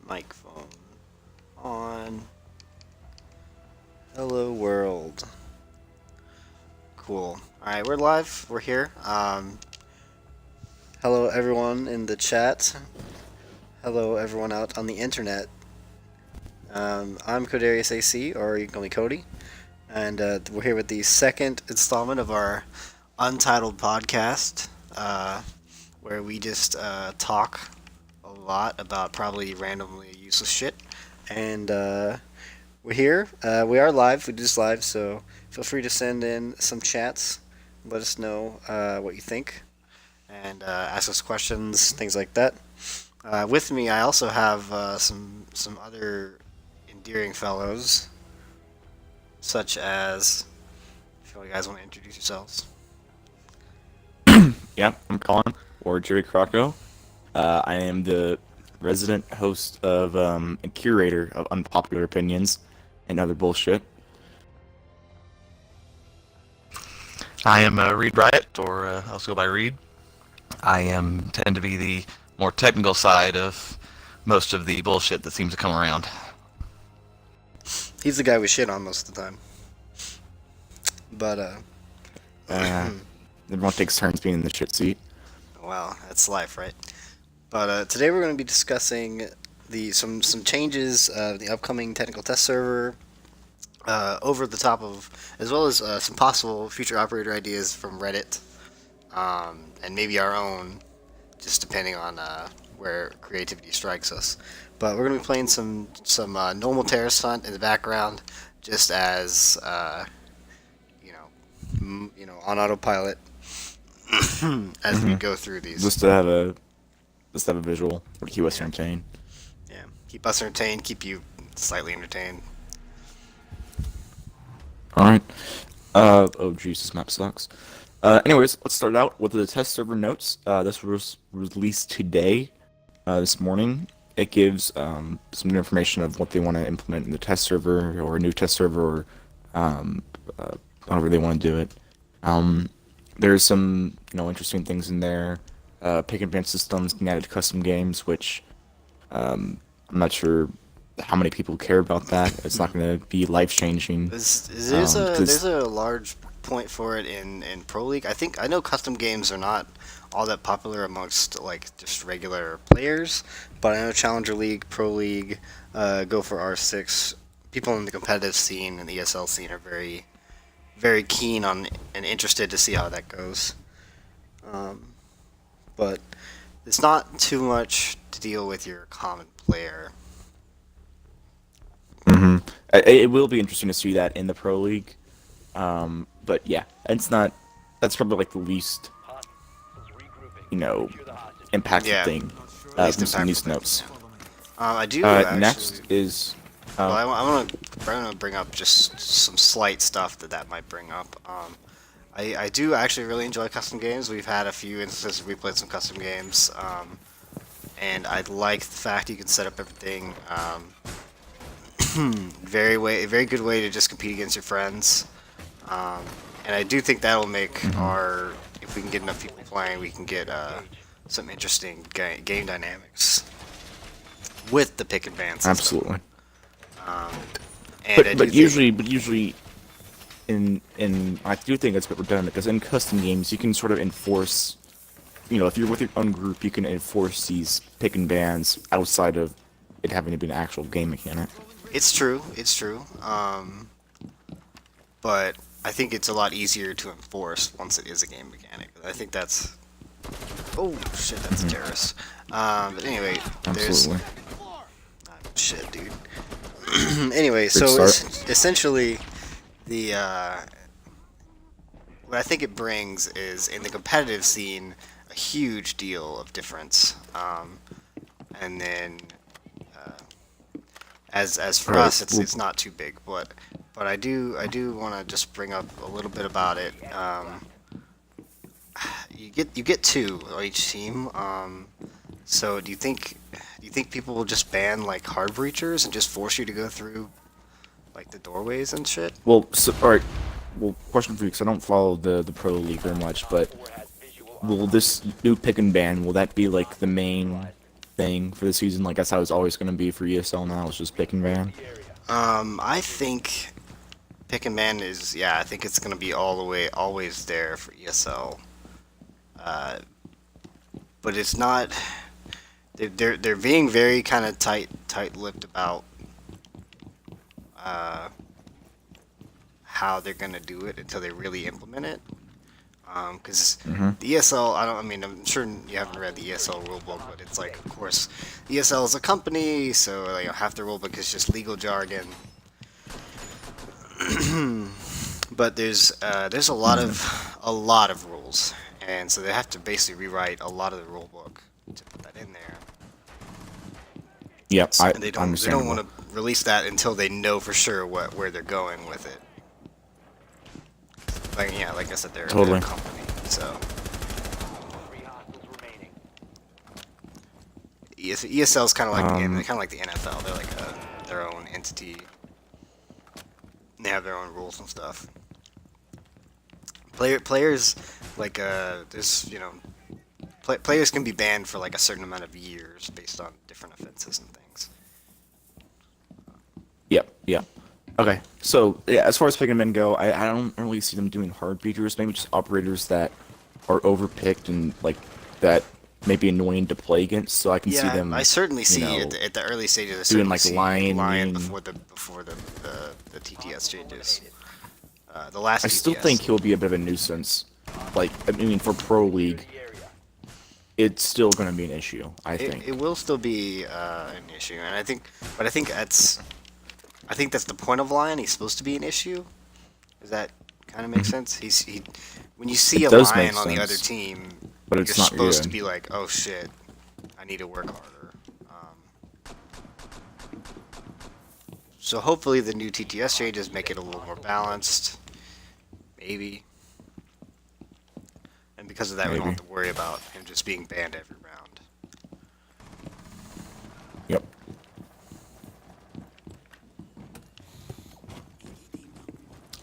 Microphone on. Hello world. Cool. Alright, we're live. We're here. Hello everyone in the chat. Hello everyone out on the internet. I'm Codarius AC, or you can call me Cody. And we're here with the second installment of our Untitled Podcast, where we just talk a lot about probably randomly useless shit. And we're here. We are live. We do this live, so feel free to send in some chats. Let us know what you think, and ask us questions, things like that. With me, I also have some other endearing fellows, such as. If you guys want to introduce yourselves. Yeah, I'm Colin, or Jerry Crocco. I am the resident host of and curator of unpopular opinions and other bullshit. I am Reed Riot, or I also go by Reed. I tend to be the more technical side of most of the bullshit that seems to come around. He's the guy we shit on most of the time. But Everyone takes turns being in the shit seat. well, that's life, right? But today we're going to be discussing some changes of the upcoming technical test server, over the top of, as well as some possible future operator ideas from Reddit, and maybe our own, just depending on where creativity strikes us. But we're going to be playing some normal terrorist hunt in the background, just as on autopilot as we go through these. Just to have a visual, or keep us entertained. Yeah, keep us entertained, keep you slightly entertained. Alright. Oh jeez, this map sucks. Anyways, let's start out with the test server notes. This was released today, this morning. It gives some new information of what they want to implement in the test server, or a new test server, or however they want to do it. There's some interesting things in there. Pick and ban systems can add to custom games, which I'm not sure how many people care about that. It's not going to be life changing. There's a large point for it in Pro League. I know custom games are not all that popular amongst like just regular players, but I know Challenger League, Pro League, Go for R6, people in the competitive scene and the ESL scene are very, very keen on and interested to see how that goes. But it's not too much to deal with your common player. Mm-hmm. It will be interesting to see that in the Pro League. But yeah, it's not. That's probably like the least, impactful thing. From these notes. I do. Next is. Well, I'm gonna bring up just some slight stuff that might bring up. I do actually really enjoy custom games. We've had a few instances where we played some custom games, and I like the fact you can set up everything. Very good way to just compete against your friends. And I do think that'll make if we can get enough people playing, we can get some interesting game dynamics with the pick and ban system. Absolutely. But usually, in I do think it's a bit redundant, because in custom games you can sort of enforce, if you're with your own group, you can enforce these pick and bans outside of it having to be an actual game mechanic. It's true. But I think it's a lot easier to enforce once it is a game mechanic. I think that's. Oh shit, that's a terrorist. But anyway, Absolutely. Shit, dude. Anyway, so essentially, what I think it brings is, in the competitive scene, a huge deal of difference. And then, as for us, it's not too big, but I do want to just bring up a little bit about it. You get two on each team. So do you think people will just ban like hard breachers and just force you to go through like the doorways and shit? Well, alright. Well, question for you, because I don't follow the Pro League very much, but will this new pick and ban, will that be like the main thing for the season? Like that's how it's always going to be for ESL now. It's just pick and ban. I think pick and ban is, I think it's gonna be all the way always there for ESL. But it's not. They're being very kind of tight-lipped about how they're gonna do it until they really implement it. Because the ESL, I'm sure you haven't read the ESL rulebook, but it's like, of course, ESL is a company, so half the rulebook is just legal jargon. But there's a lot of rules, and so they have to basically rewrite a lot of the rulebook to put that in there. Yep, And they don't want to release that until they know for sure where they're going with it. Like I said, they're a company, so. ESL is kind of like the NFL. They're like their own entity. They have their own rules and stuff. Players players can be banned for like a certain amount of years based on different offenses and things. Yep. Okay, so yeah, as far as pick and ban go, I don't really see them doing hard features. Maybe just operators that are overpicked and like that may be annoying to play against. So I can see them. I certainly see at the early stages of doing like lion before the TTS changes. The last. I still think he'll be a bit of a nuisance. Like for Pro League, it's still going to be an issue. I think it will still be an issue, and I think that's the point of Lion. He's supposed to be an issue. Does that kind of make sense? When you see a Lion on the other team, but you're supposed to be like, oh shit, I need to work harder. So hopefully the new TTS changes make it a little more balanced. Maybe. And because of that, we don't have to worry about him just being banned every round. Yep.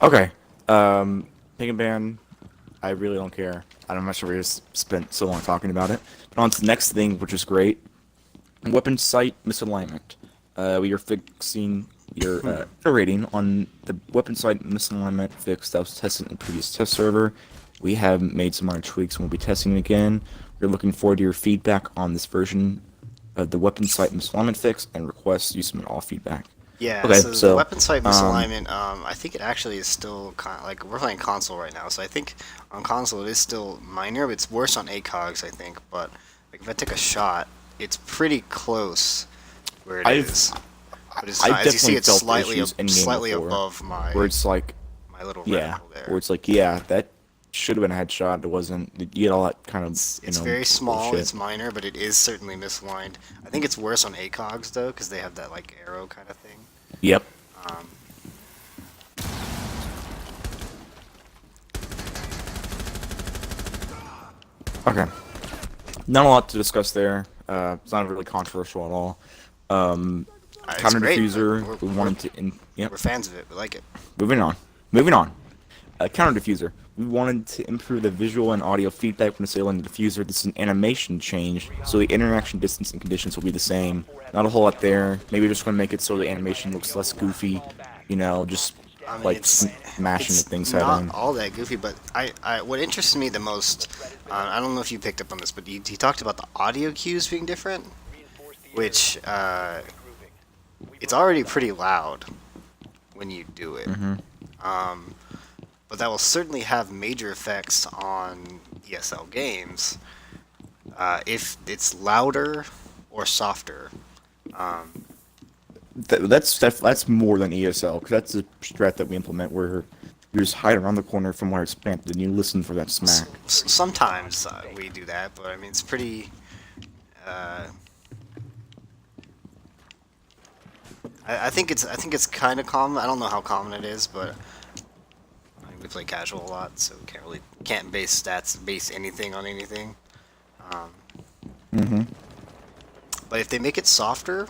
Okay. Pick and ban. I really don't care. I'm not sure we just spent so long talking about it. But on to the next thing, which is great. Weapon sight misalignment. We are fixing your rating on the weapon sight misalignment fix that was tested in the previous test server. We have made some minor tweaks and we'll be testing it again. We're looking forward to your feedback on this version of the weapon sight misalignment fix and requests you submit all feedback. Yeah, okay, so the weapon sight misalignment, I think it actually is still kind of like, we're playing console right now, so I think on console it is still minor, but it's worse on ACOGs, I think, but like if I take a shot, it's pretty close where it is. But it's not, as you see, it's slightly above my, where it's like, my little reticle there. Where it's like, that should have been a headshot, it wasn't, you get all that kind of, It's very small, bullshit. It's minor, but it is certainly misaligned. I think it's worse on ACOGs, though, because they have that, like, arrow kind of thing. Yep. Okay. Not a lot to discuss there. It's not really controversial at all. Counter diffuser. We wanted to. We're fans of it. We like it. Moving on. Counter diffuser. We wanted to improve the visual and audio feedback from assailing the diffuser. This is an animation change, so the interaction distance and conditions will be the same. Not a whole lot there. Maybe just want to make it so the animation looks less goofy. Just like smashing the things happening. Not all that goofy, but what interests me the most, I don't know if you picked up on this, but he talked about the audio cues being different, which it's already pretty loud when you do it. But that will certainly have major effects on ESL games if it's louder or softer. That's more than ESL, because that's a strat that we implement where you just hide around the corner from where it's spent, and you listen for that smack. Sometimes we do that, but I mean it's pretty. I think it's kind of common. I don't know how common it is, but we play casual a lot, so we can't base anything on anything. But if they make it softer,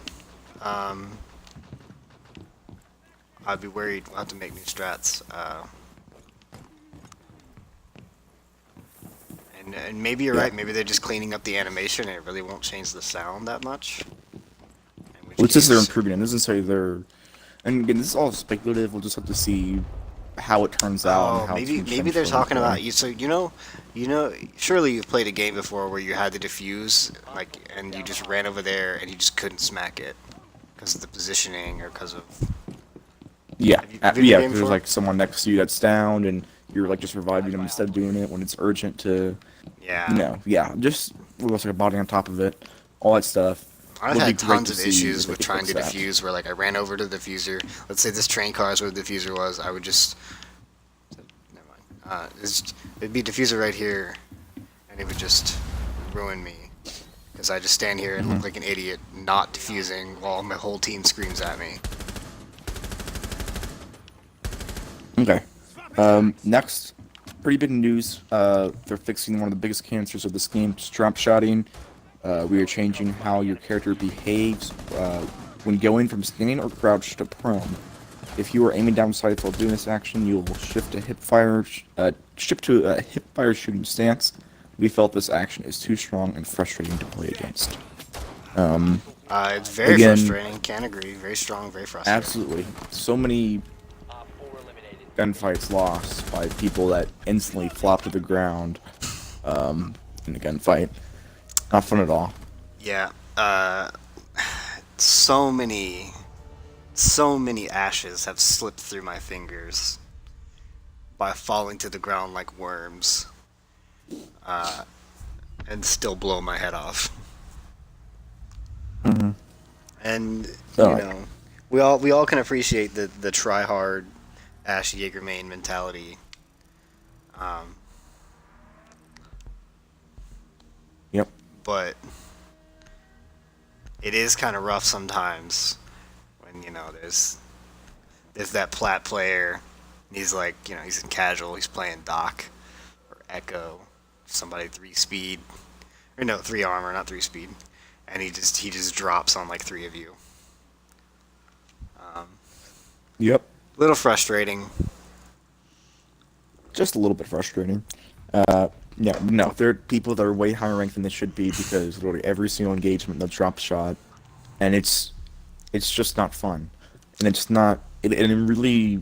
I'd be worried we'll have to make new strats. And maybe you're Yeah. right. Maybe they're just cleaning up the animation, and it really won't change the sound that much. In which Well, it says they're case, improving it. It doesn't say they're. And again, this is all speculative. We'll just have to see how it turns out and oh, how it's maybe gonna maybe they're transfer talking into- about you. So surely you've played a game before where you had the defuse, like, and you just ran over there and you just couldn't smack it because of the positioning or because of. Yeah, Have you been in the yeah. game There's before? like someone next to you that's down, and you're like just reviving them instead of doing it when it's urgent to. Yeah. Yeah. Just looks like a body on top of it, all that stuff. I've Would be had great tons to of see issues if they with could trying to fix that. defuse where, like, I ran over to the diffuser. Let's say this train car is where the diffuser was. I would just. Never mind. It'd be a diffuser right here, and it would just ruin me. Because I just stand here and look like an idiot not diffusing while my whole team screams at me. Okay. Next, pretty big news. They're fixing one of the biggest cancers of this game, drop shotting. We are changing how your character behaves when going from standing or crouched to prone. If you are aiming down sights while doing this action, you will shift to a hip fire shooting stance. We felt this action is too strong and frustrating to play against. It's very Again- frustrating. Can't agree. Very strong. Very frustrating. Absolutely. So many gunfights lost by people that instantly flop to the ground in a gunfight. Not fun at all. Yeah. So many ashes have slipped through my fingers by falling to the ground like worms, and still blow my head off. Mm-hmm. And Oh. we all can appreciate the try hard Ash Jägermain mentality. Yep. But it is kind of rough sometimes when there's that plat player and he's like he's in casual, he's playing Doc or Echo, somebody 3 armor, not 3 speed, and he just drops on like 3 of you. Yep. Little frustrating. Just a little bit frustrating. Yeah, no, there are people that are way higher ranked than they should be because literally every single engagement they'll drop shot, and it's just not fun, and it's not. It really,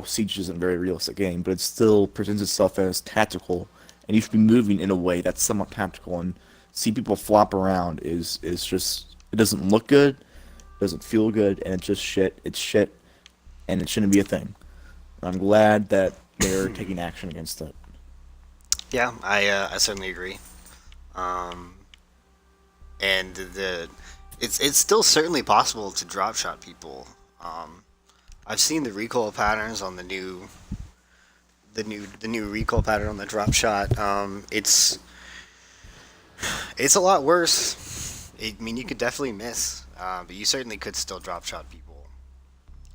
Siege isn't a very realistic game, but it still presents itself as tactical, and you should be moving in a way that's somewhat tactical. And see people flop around is just it doesn't look good, doesn't feel good, and it's just shit. It's shit, and it shouldn't be a thing. I'm glad that they're taking action against it. Yeah, I certainly agree. And it's still certainly possible to drop shot people. I've seen the recoil patterns on the new recoil pattern on the drop shot. It's a lot worse. I mean, you could definitely miss, but you certainly could still drop shot people.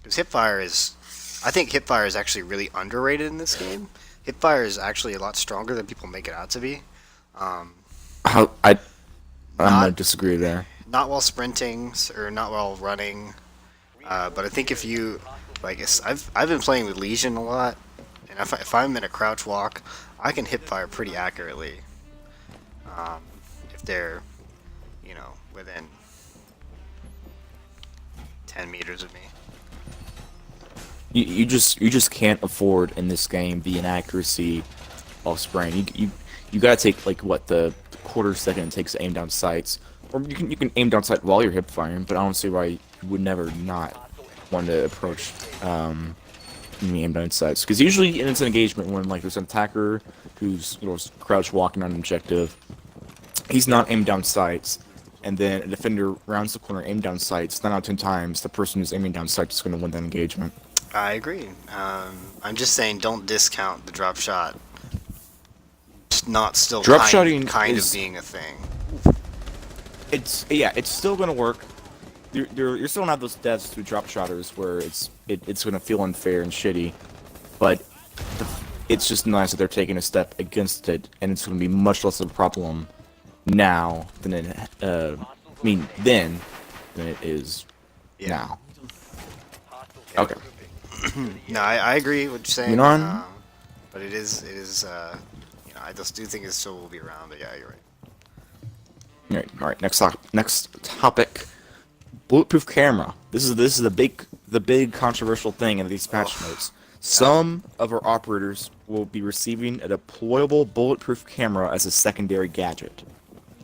Because I think hipfire is actually really underrated in this game. Hipfire is actually a lot stronger than people make it out to be. I'm gonna disagree there. Not while sprinting or not while running, but I think if you I've been playing with Legion a lot, and if I'm in a crouch walk, I can hipfire pretty accurately. If they're within 10 meters of me. You just can't afford in this game the inaccuracy of spraying. You gotta take like what the quarter second it takes to aim down sights, or you can aim down sight while you're hip firing. But I don't see why you would never not want to approach aim down sights, because usually it's an engagement when like there's an attacker who's crouch walking on an objective. He's not aimed down sights, and then a defender rounds the corner, aim down sights. 9 out of 10 times, the person who's aiming down sights is going to win that engagement. I agree. I'm just saying, don't discount the drop shot. It's not still Drop-shotting kind is- of being a thing. It's still going to work. You're still gonna have those deaths through drop shotters where it's gonna feel unfair and shitty, but it's just nice that they're taking a step against it, and it's gonna be much less of a problem now than then than it is now. Okay. No, I agree with what you're saying. Moving on. But it is I just do think it still will be around. But yeah, you're right. All right. Next topic. Bulletproof camera. This is the big controversial thing in these patch notes. Some of our operators will be receiving a deployable bulletproof camera as a secondary gadget.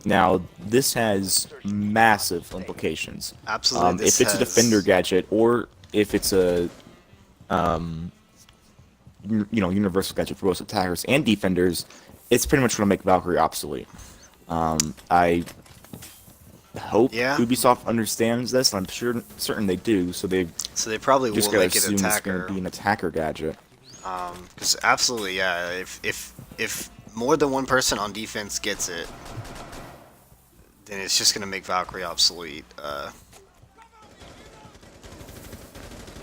Now, this has massive implications. Absolutely. If it's a defender gadget, or if it's a universal gadget for both attackers and defenders, it's pretty much going to make Valkyrie obsolete. I hope Ubisoft understands this, and I'm certain they do. So they probably just will make it assume attacker. It's going to be an attacker gadget. Because absolutely, yeah. If more than one person on defense gets it, then it's just gonna make Valkyrie obsolete.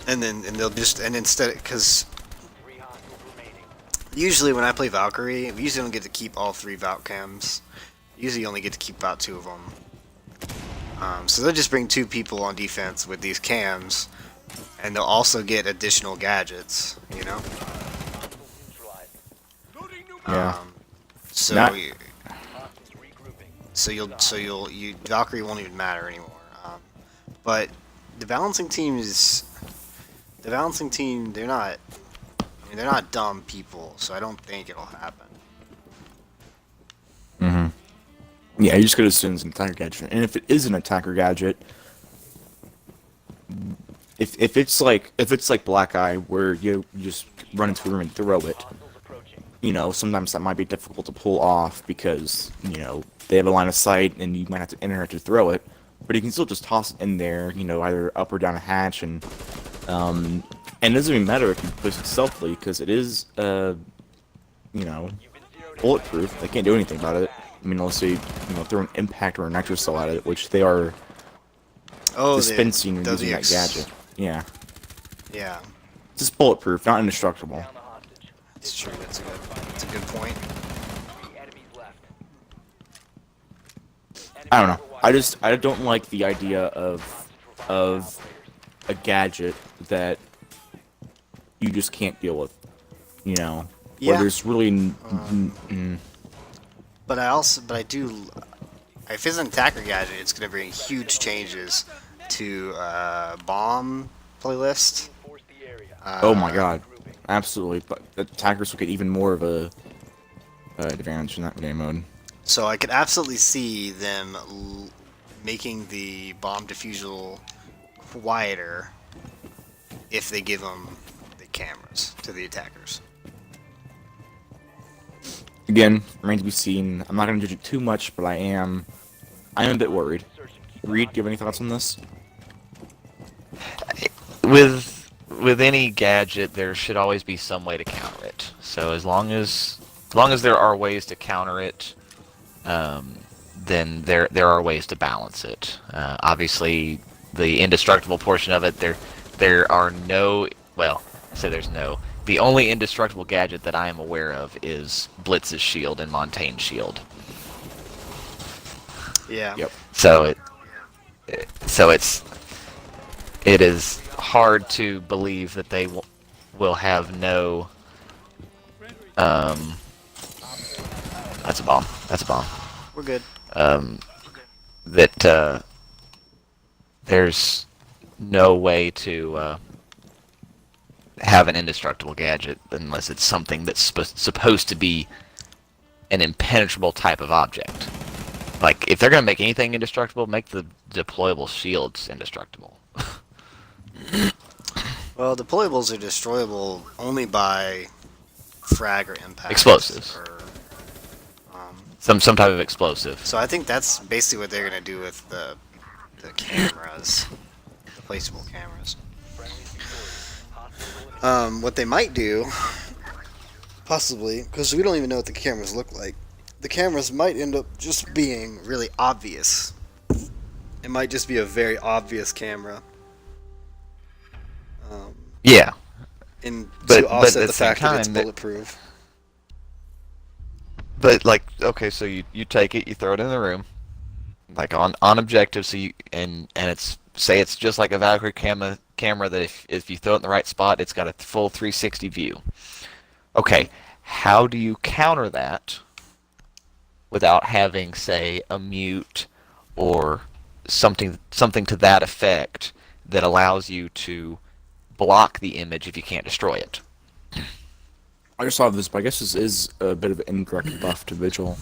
And instead, because usually when I play Valkyrie, we usually don't get to keep all 3 Valk cams. Usually, you only get to keep about 2 of them. So they'll just bring 2 people on defense with these cams, and they'll also get additional gadgets. Yeah. Valkyrie won't even matter anymore. But the balancing team, they're not dumb people, so I don't think it'll happen. Yeah, you just could assume it's an attacker gadget. And if it is an attacker gadget, if it's like Black Eye, where you just run into a room and throw it, sometimes that might be difficult to pull off because, they have a line of sight and you might have to enter it to throw it. But you can still just toss it in there, either up or down a hatch, and it doesn't even matter if you place it stealthily because it is, bulletproof. They can't do anything about it. Unless they, throw an impact or a nitro cell at it, which they are dispensing and using that gadget. Yeah. Yeah. It's just bulletproof, not indestructible. It's true. That's a good point. I don't know. I don't like the idea of a gadget that you just can't deal with. Where there's really. But I do. If it's an attacker gadget, it's going to bring huge changes to bomb playlist. Oh my god, absolutely! But attackers will get even more of a advantage in that game mode. So I could absolutely see them making the bomb defusal quieter if they give them the cameras to the attackers. Again, remains to be seen. I'm not going to judge it too much, but I am a bit worried. Reed, do you have any thoughts on this? With any gadget, there should always be some way to counter it. So as long as there are ways to counter it, then there are ways to balance it. Obviously, the indestructible portion of it, there are no. Well, I say there's no. The only indestructible gadget that I am aware of is Blitz's shield and Montaigne's shield. Yeah. Yep. So it is hard to believe that they will have no. That's a bomb. We're good. That there's no way to have an indestructible gadget unless it's something that's supposed to be an impenetrable type of object. Like, if they're going to make anything indestructible, make the deployable shields indestructible. Well, deployables are destroyable only by frag or impact. Explosives. Some type of explosive. So I think that's basically what they're going to do with the cameras, the placeable cameras. What they might do, possibly, because we don't even know what the cameras look like, the cameras might end up just being really obvious. It might just be a very obvious camera. Yeah. To offset the fact that it's bulletproof. But, like, okay, so you take it, you throw it in the room, like on objective, so and it's, say it's just like a Valkyrie camera that if you throw it in the right spot, it's got a full 360 view. Okay, how do you counter that without having, say, a mute or something to that effect that allows you to block the image if you can't destroy it. I just saw this, but I guess this is a bit of an incorrect buff to Vigil,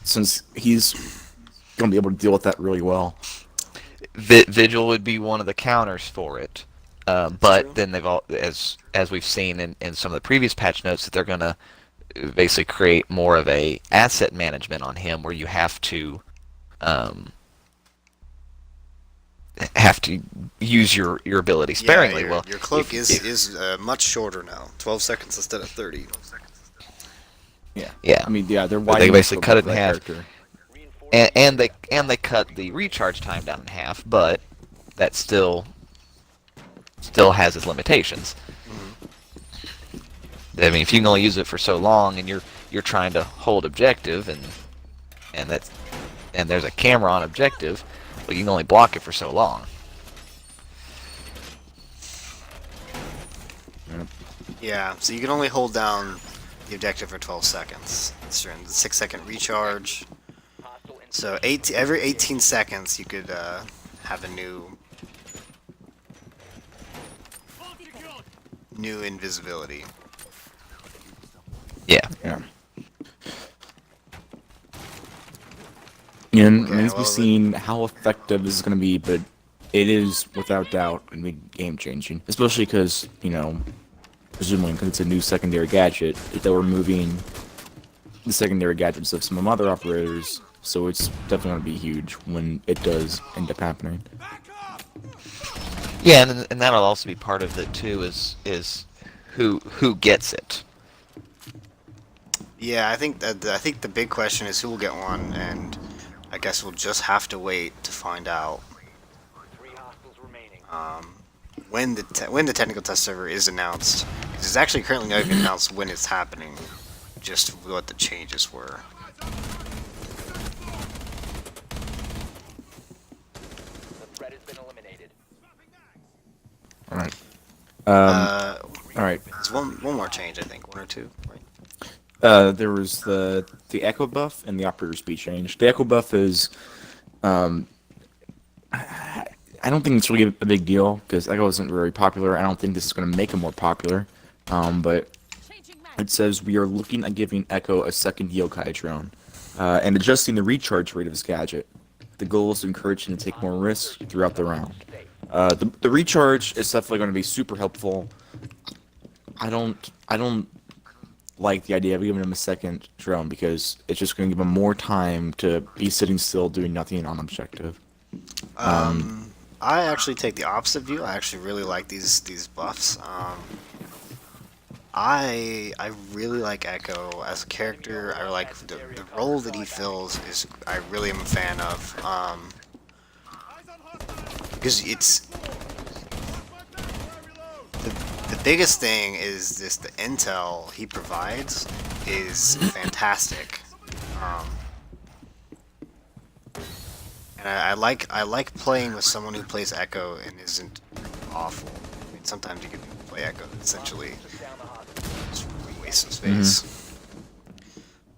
since he's gonna be able to deal with that really well. Vigil would be one of the counters for it. True. But then they've all, as we've seen in some of the previous patch notes, that they're gonna basically create more of a asset management on him, where you have to use your ability sparingly. Yeah, your cloak is much shorter now. 12 seconds instead of 30. Yeah. I mean, yeah, they're They widening basically the cut scope it of in that half. character. And they cut the recharge time down in half, but that still has its limitations. I mean, if you can only use it for so long, and you're trying to hold objective, and there's a camera on objective, but you can only block it for so long. Yeah, so you can only hold down the objective for 12 seconds. It's during the 6-second recharge. So every 18 seconds you could have a new invisibility. Yeah. Yeah. And Okay, remains to well, be seen how effective this is going to be, but it is without doubt going to be game changing. Especially because, presumably because it's a new secondary gadget, they're removing the secondary gadgets of some other operators, so it's definitely going to be huge when it does end up happening. Yeah, and that'll also be part of it too. Is who gets it? Yeah, I think the big question is who will get one, and I guess we'll just have to wait to find out when the technical test server is announced. 'Cause it's actually currently not even announced when it's happening, just what the changes were. All right. All right. There's one more change, I think, one or two, right? There was the echo buff and the operator speed change. The echo buff is, I don't think it's really a big deal because echo isn't very popular. I don't think this is going to make it more popular. But it says we are looking at giving Echo a second yokai drone and adjusting the recharge rate of his gadget. The goal is to encourage him to take more risks throughout the round. The recharge is definitely going to be super helpful. I don't like the idea of giving him a second drone because it's just going to give him more time to be sitting still doing nothing on objective. I actually take the opposite view. I actually really like these buffs. I really like Echo as a character. I like the role that he fills. I really am a fan of. Because it's the biggest thing is the intel he provides is fantastic. And I like playing with someone who plays Echo and isn't awful. I mean, sometimes you can play Echo essentially just a waste of space.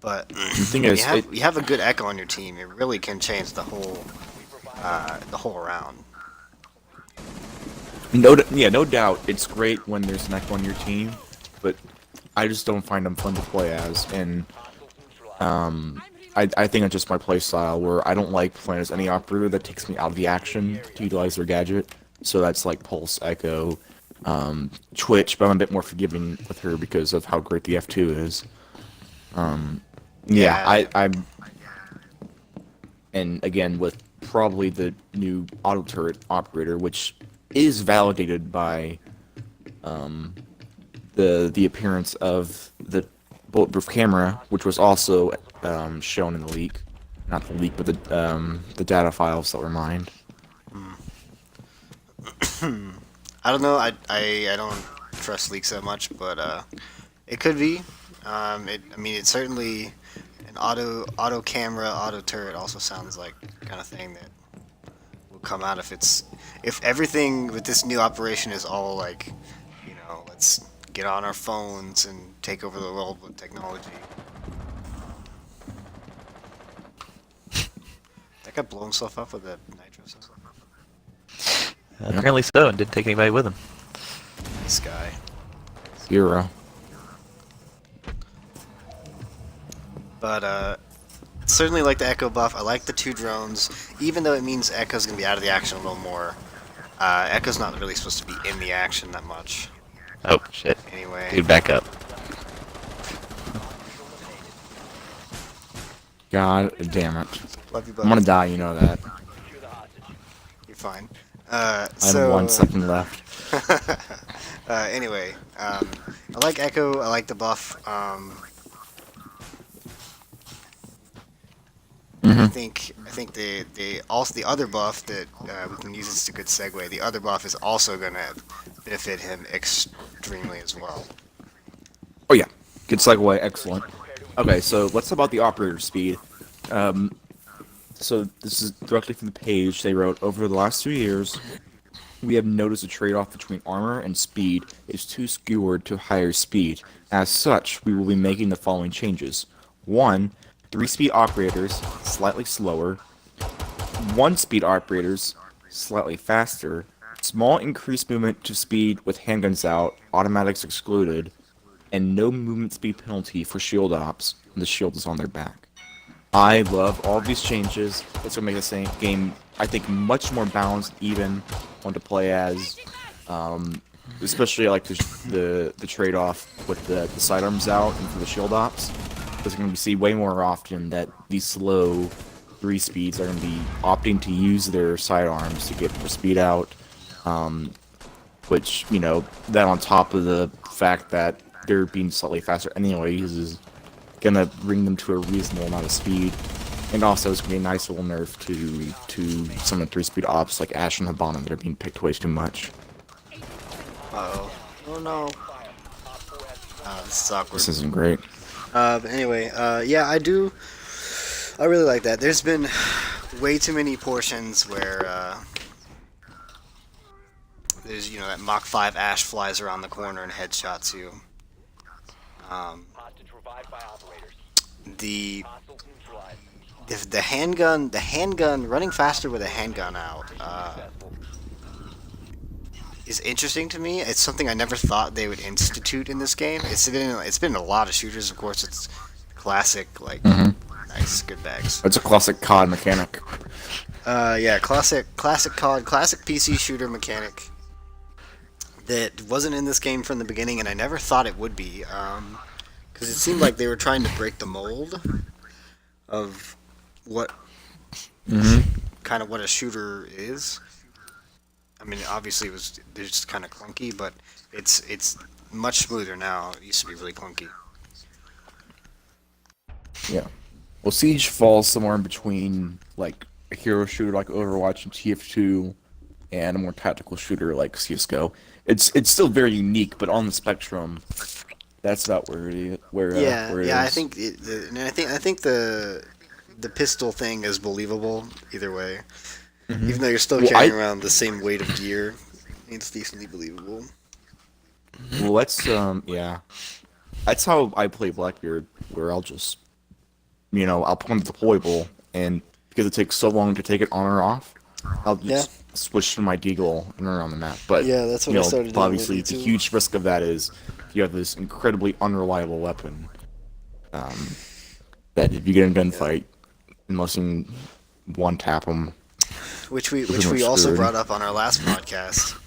But thing when is, you have a good Echo on your team, it really can change the whole round. No doubt, it's great when there's an Echo on your team, but I just don't find them fun to play as, and I think it's just my play style where I don't like playing as any operator that takes me out of the action to utilize their gadget. So that's like Pulse, Echo, Twitch, but I'm a bit more forgiving with her because of how great the F2 is. I'm, and again with probably the new auto turret operator, which is validated by the appearance of the bulletproof camera, which was also shown in the leak. Not the leak, but the data files that were mined. I don't know. I don't trust leaks that much, but it could be. It's certainly an auto camera, auto turret also sounds like the kind of thing that will come out if everything with this new operation is all like, let's get on our phones and take over the world with technology. That guy blow himself up with a nitro cell. Apparently so, and didn't take anybody with him. This guy. Hero. But certainly like the Echo buff. I like the 2 drones, even though it means Echo's gonna be out of the action a little more. Echo's not really supposed to be in the action that much. Oh, shit. Anyway. Dude, back up. God damn it. Love you, I'm buddy. gonna die, you know that. You're fine. I have 1 second left. Anyway, I like Echo. I like the buff. I think also the other buff that we can use as a good segue. The other buff is also gonna benefit him extremely as well. Oh yeah, good segue, excellent. Okay, so let's talk about the operator speed. So this is directly from the page. They wrote, over the last 2 years, we have noticed a trade-off between armor and speed is too skewed to higher speed. As such, we will be making the following changes. 1. 3-speed operators, slightly slower. 1-speed operators, slightly faster. Small increased movement to speed with handguns out, automatics excluded, and no movement speed penalty for shield ops when the shield is on their back. I love all of these changes. It's going to make the game, I think, much more balanced, even, fun to play as. Especially I like the trade-off with the sidearms out and for the shield ops. Because we're going to see way more often that these slow 3 speeds are going to be opting to use their sidearms to get more speed out. Which, you know, that on top of the fact that they're being slightly faster anyways is gonna bring them to a reasonable amount of speed, and also it's gonna be a nice little nerf to some of the 3-speed ops like Ash and Habana that are being picked way too much. Uh-oh. Oh no. This is awkward. This isn't great. But anyway, yeah, I really like that. There's been way too many portions where there's, you know, that Mach 5 Ash flies around the corner and headshots you. The handgun running faster with a handgun out is interesting to me. It's something I never thought they would institute in this game. It's been in a lot of shooters, of course. It's classic, like, nice, good bags. It's a classic COD mechanic. Yeah, classic COD, classic PC shooter mechanic that wasn't in this game from the beginning, and I never thought it would be. Because it seemed like they were trying to break the mold of what kind of what a shooter is. I mean, obviously they're just kind of clunky, but it's much smoother now. It used to be really clunky. Yeah. Well, Siege falls somewhere in between like a hero shooter like Overwatch and TF2 and a more tactical shooter like CS:GO. It's still very unique, but on the spectrum, that's about where it is. Where it is. I think I think the pistol thing is believable either way. Even though you're still carrying around the same weight of gear, it's decently believable. Well, let's yeah, that's how I play Blackbeard, where I'll just, you know, I'll put on the deployable, and because it takes so long to take it on or off, I'll just switch to my deagle and run around the map. But yeah, that's what you I know, started doing. obviously, the huge risk of that is you have this incredibly unreliable weapon. That if you get in a gunfight, unless you one tap them, which we also brought up on our last podcast.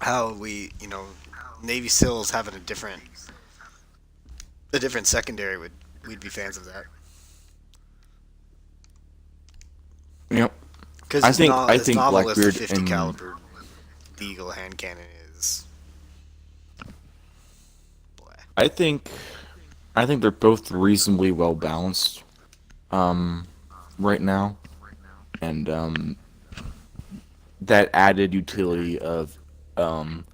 How we, you know, Navy SEALs having a different secondary we'd be fans of that. Yep. Because I think novel Blackbeard as the 50 and caliber Deagle hand cannon is. Blah. I think they're both reasonably well balanced right now, and that added utility of an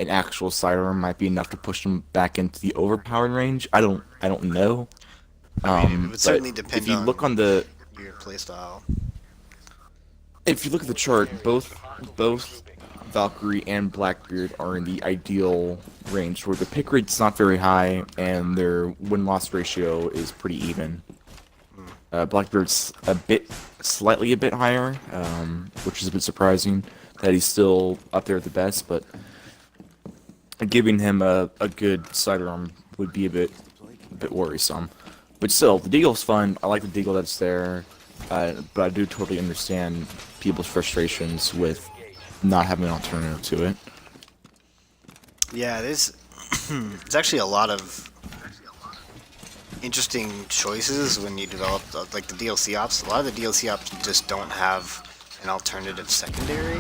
actual sidearm might be enough to push them back into the overpowered range. I don't know. I mean, it would certainly depend if you on look on the your playstyle. If you look at the chart, both Valkyrie and Blackbeard are in the ideal range, where the pick rate's not very high and their win-loss ratio is pretty even. Blackbeard's slightly a bit higher, which is a bit surprising that he's still up there at the best, but giving him a good sidearm would be a bit worrisome. But still, the Deagle's fun. I like the Deagle that's there, but I do totally understand people's frustrations with not having an alternative to it. Yeah, there's actually a lot of interesting choices when you develop like the DLC ops. A lot of the DLC ops just don't have an alternative secondary,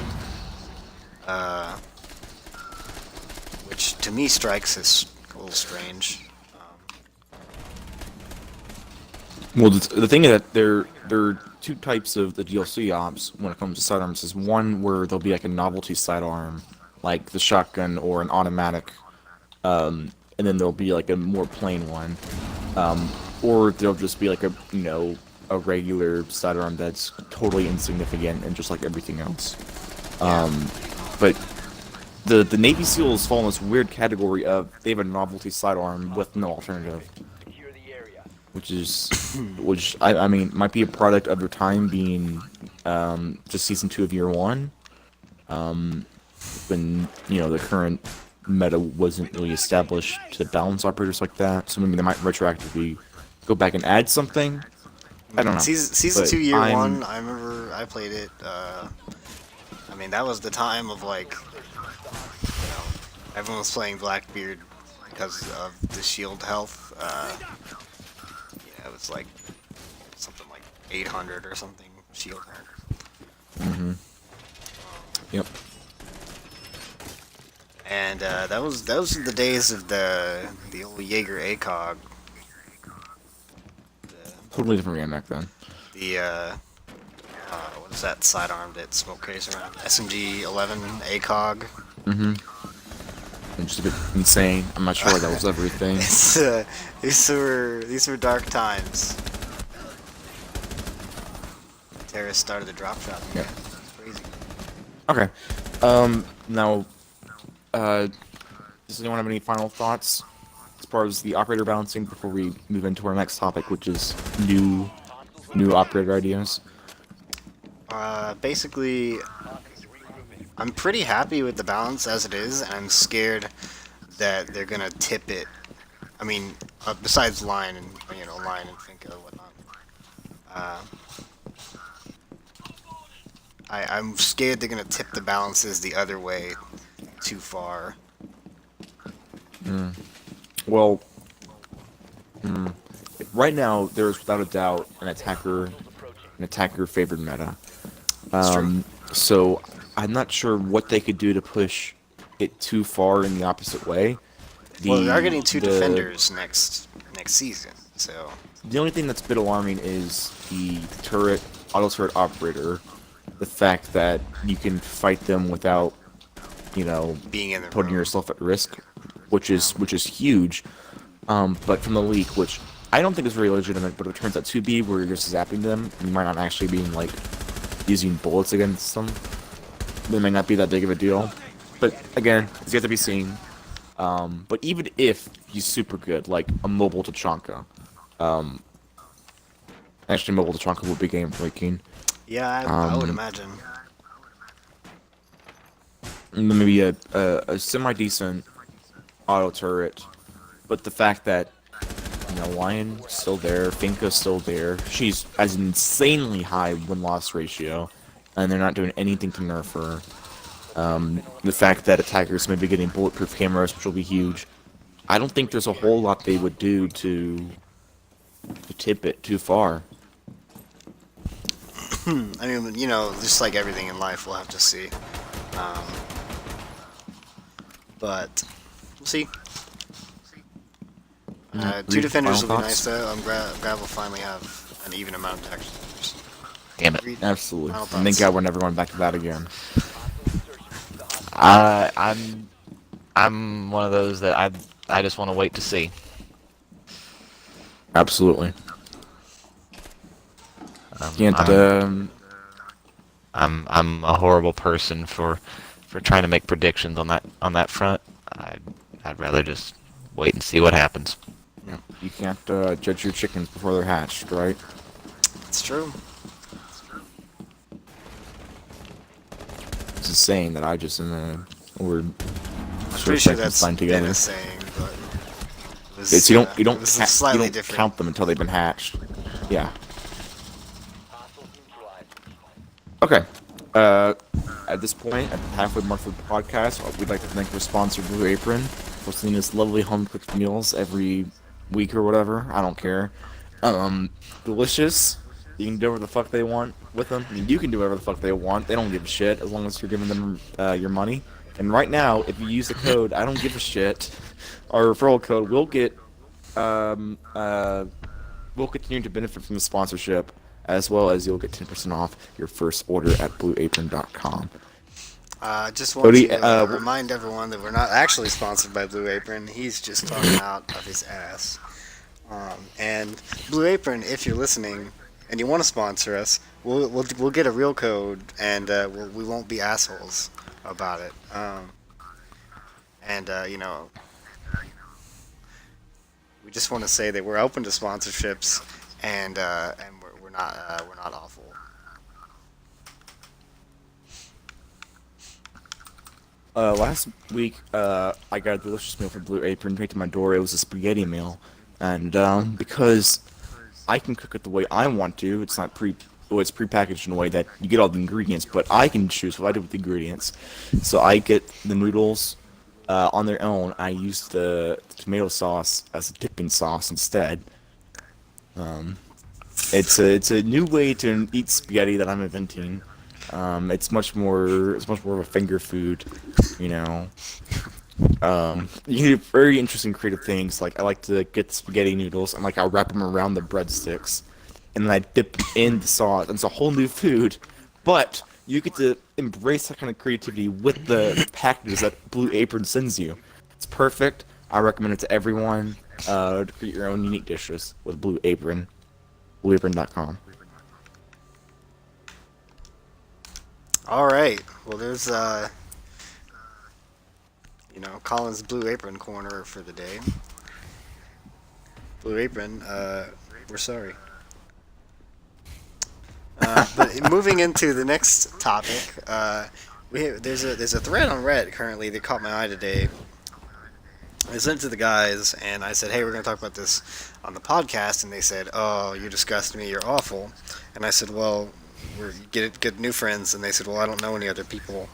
which to me strikes as a little strange. Well, the thing is that there are two types of the DLC ops when it comes to sidearms. Is one where there'll be like a novelty sidearm, like the shotgun or an automatic, and then there'll be like a more plain one, or there'll just be like a regular sidearm that's totally insignificant and just like everything else. But the Navy SEALs fall in this weird category of they have a novelty sidearm with no alternative. Which I mean might be a product of their time being just season 2 of year 1, when the current meta wasn't really established to balance operators like that. So maybe they might retroactively go back and add something. I don't know. Season 2 year 1, I remember I played it. I mean that was the time of like everyone was playing Blackbeard because of the shield health. It was like something like 800 or something shield health. Yep. And those were the days of the old Jaeger ACOG. Totally different game back then. The what is that sidearm that smoke carries around? SMG 11 ACOG. And just a bit insane. I'm not sure that was everything. These were dark times. Terrorists started the drop shot. Yeah. It's crazy. Okay. Now, does anyone have any final thoughts as far as the operator balancing before we move into our next topic, which is new operator ideas? Basically, I'm pretty happy with the balance as it is, and I'm scared that they're gonna tip it. I mean, besides line and Finka and whatnot. I'm scared they're gonna tip the balances the other way too far. Well, right now there's without a doubt an attacker favored meta. So I'm not sure what they could do to push it too far in the opposite way. Well, they are getting 2 defenders next season, so the only thing that's a bit alarming is the auto turret operator. The fact that you can fight them without, being in the putting room. yourself at risk, which is huge. But from the leak, which I don't think is very legitimate, but it turns out to be, where you're just zapping them, and you might not actually be using bullets against them. They may not be that big of a deal. But again, it's yet to be seen. But even if he's super good, like a mobile Tachanka, actually mobile Tachanka would be game breaking. Yeah, I would imagine. Maybe a semi-decent auto turret, but the fact that Lion's still there, Finka's still there, she's has an insanely high win-loss ratio, and they're not doing anything to nerf her. The fact that attackers may be getting bulletproof cameras, which will be huge. I don't think there's a whole lot they would do to tip it too far. I mean, just like everything in life, we'll have to see. But we'll see. 2 defenders will be nice, though. I'm glad we'll finally have an even amount of attackers. Damn it. Absolutely. And thank God we're never going back to that again. I'm one of those that I just want to wait to see. Absolutely. I'm a horrible person for trying to make predictions on that front. I'd rather just wait and see what happens. You can't judge your chickens before they're hatched, right? It's true. It's a saying that I just we're I'm pretty sure that's signed been together. a saying, but it was, It's you don't it was slightly different. count them until they've been hatched. Yeah. Okay. At this point, at the halfway mark of the podcast, we'd like to thank our sponsor, Blue Apron, for sending us lovely home-cooked meals every week or whatever. I don't care. Delicious. You can do whatever the fuck they want with them. I mean, you can do whatever the fuck they want. They don't give a shit as long as you're giving them your money. And right now, if you use the code I don't give a shit, our referral code, we'll continue to benefit from the sponsorship, as well as you'll get 10% off your first order at blueapron.com. Just want to remind everyone that we're not actually sponsored by Blue Apron. He's just talking out of his ass. And Blue Apron, if you're listening and you want to sponsor us, we'll get a real code, and we won't be assholes about it. You know, we just want to say that we're open to sponsorships, and we're not awful. Last week, I got a delicious meal from Blue Apron right to my door. It was a spaghetti meal, and because I can cook it the way I want to, it's prepackaged in a way that you get all the ingredients, but I can choose what I do with the ingredients. So I get the noodles on their own. I use the tomato sauce as a dipping sauce instead. It's a new way to eat spaghetti that I'm inventing. It's much more of a finger food, you know. You can do very interesting creative things. Like I like to get the spaghetti noodles and I'll wrap them around the breadsticks, and then I dip them in the sauce. And it's a whole new food, but you get to embrace that kind of creativity with the packages that Blue Apron sends you. It's perfect. I recommend it to everyone. To create your own unique dishes with Blue Apron. BlueApron.com. All right. Well, there's Colin's Blue Apron corner for the day. Blue Apron, we're sorry. But moving into the next topic, there's a thread on Reddit currently that caught my eye today. I sent it to the guys, and I said, hey, we're going to talk about this on the podcast, and they said, oh, you disgust me, you're awful. And I said, well, we're get new friends, and they said, well, I don't know any other people,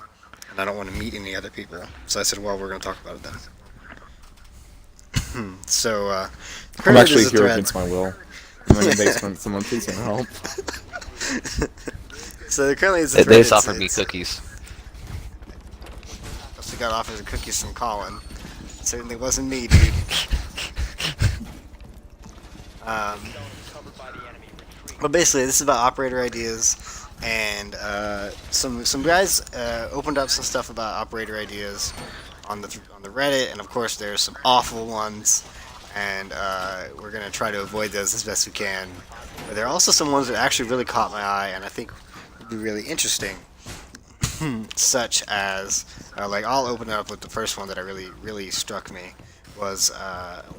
and I don't want to meet any other people. So I said, well, we're going to talk about it then. So, I'm actually here against my will. I'm in the basement, someone please help. So there currently is a thread. They just offered me cookies. Also got offers of cookies from Colin. Certainly wasn't me, dude. But basically, this is about operator ideas, and some guys opened up some stuff about operator ideas on the Reddit, and of course there's some awful ones, and we're gonna try to avoid those as best we can. But there are also some ones that actually really caught my eye, and I think would be really interesting. Such as, I'll open it up with the first one that really struck me, was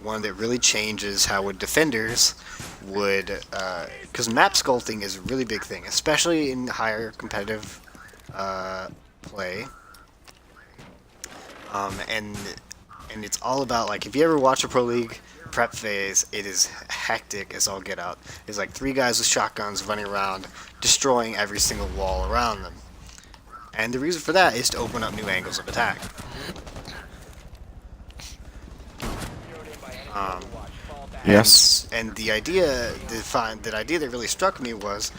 one that really changes how defenders would, because map sculpting is a really big thing, especially in higher competitive play, and it's all about, if you ever watch a Pro League prep phase, it is hectic as all get out. There's 3 guys with shotguns running around, destroying every single wall around them. And the reason for that is to open up new angles of attack. Yes. And the idea that really struck me was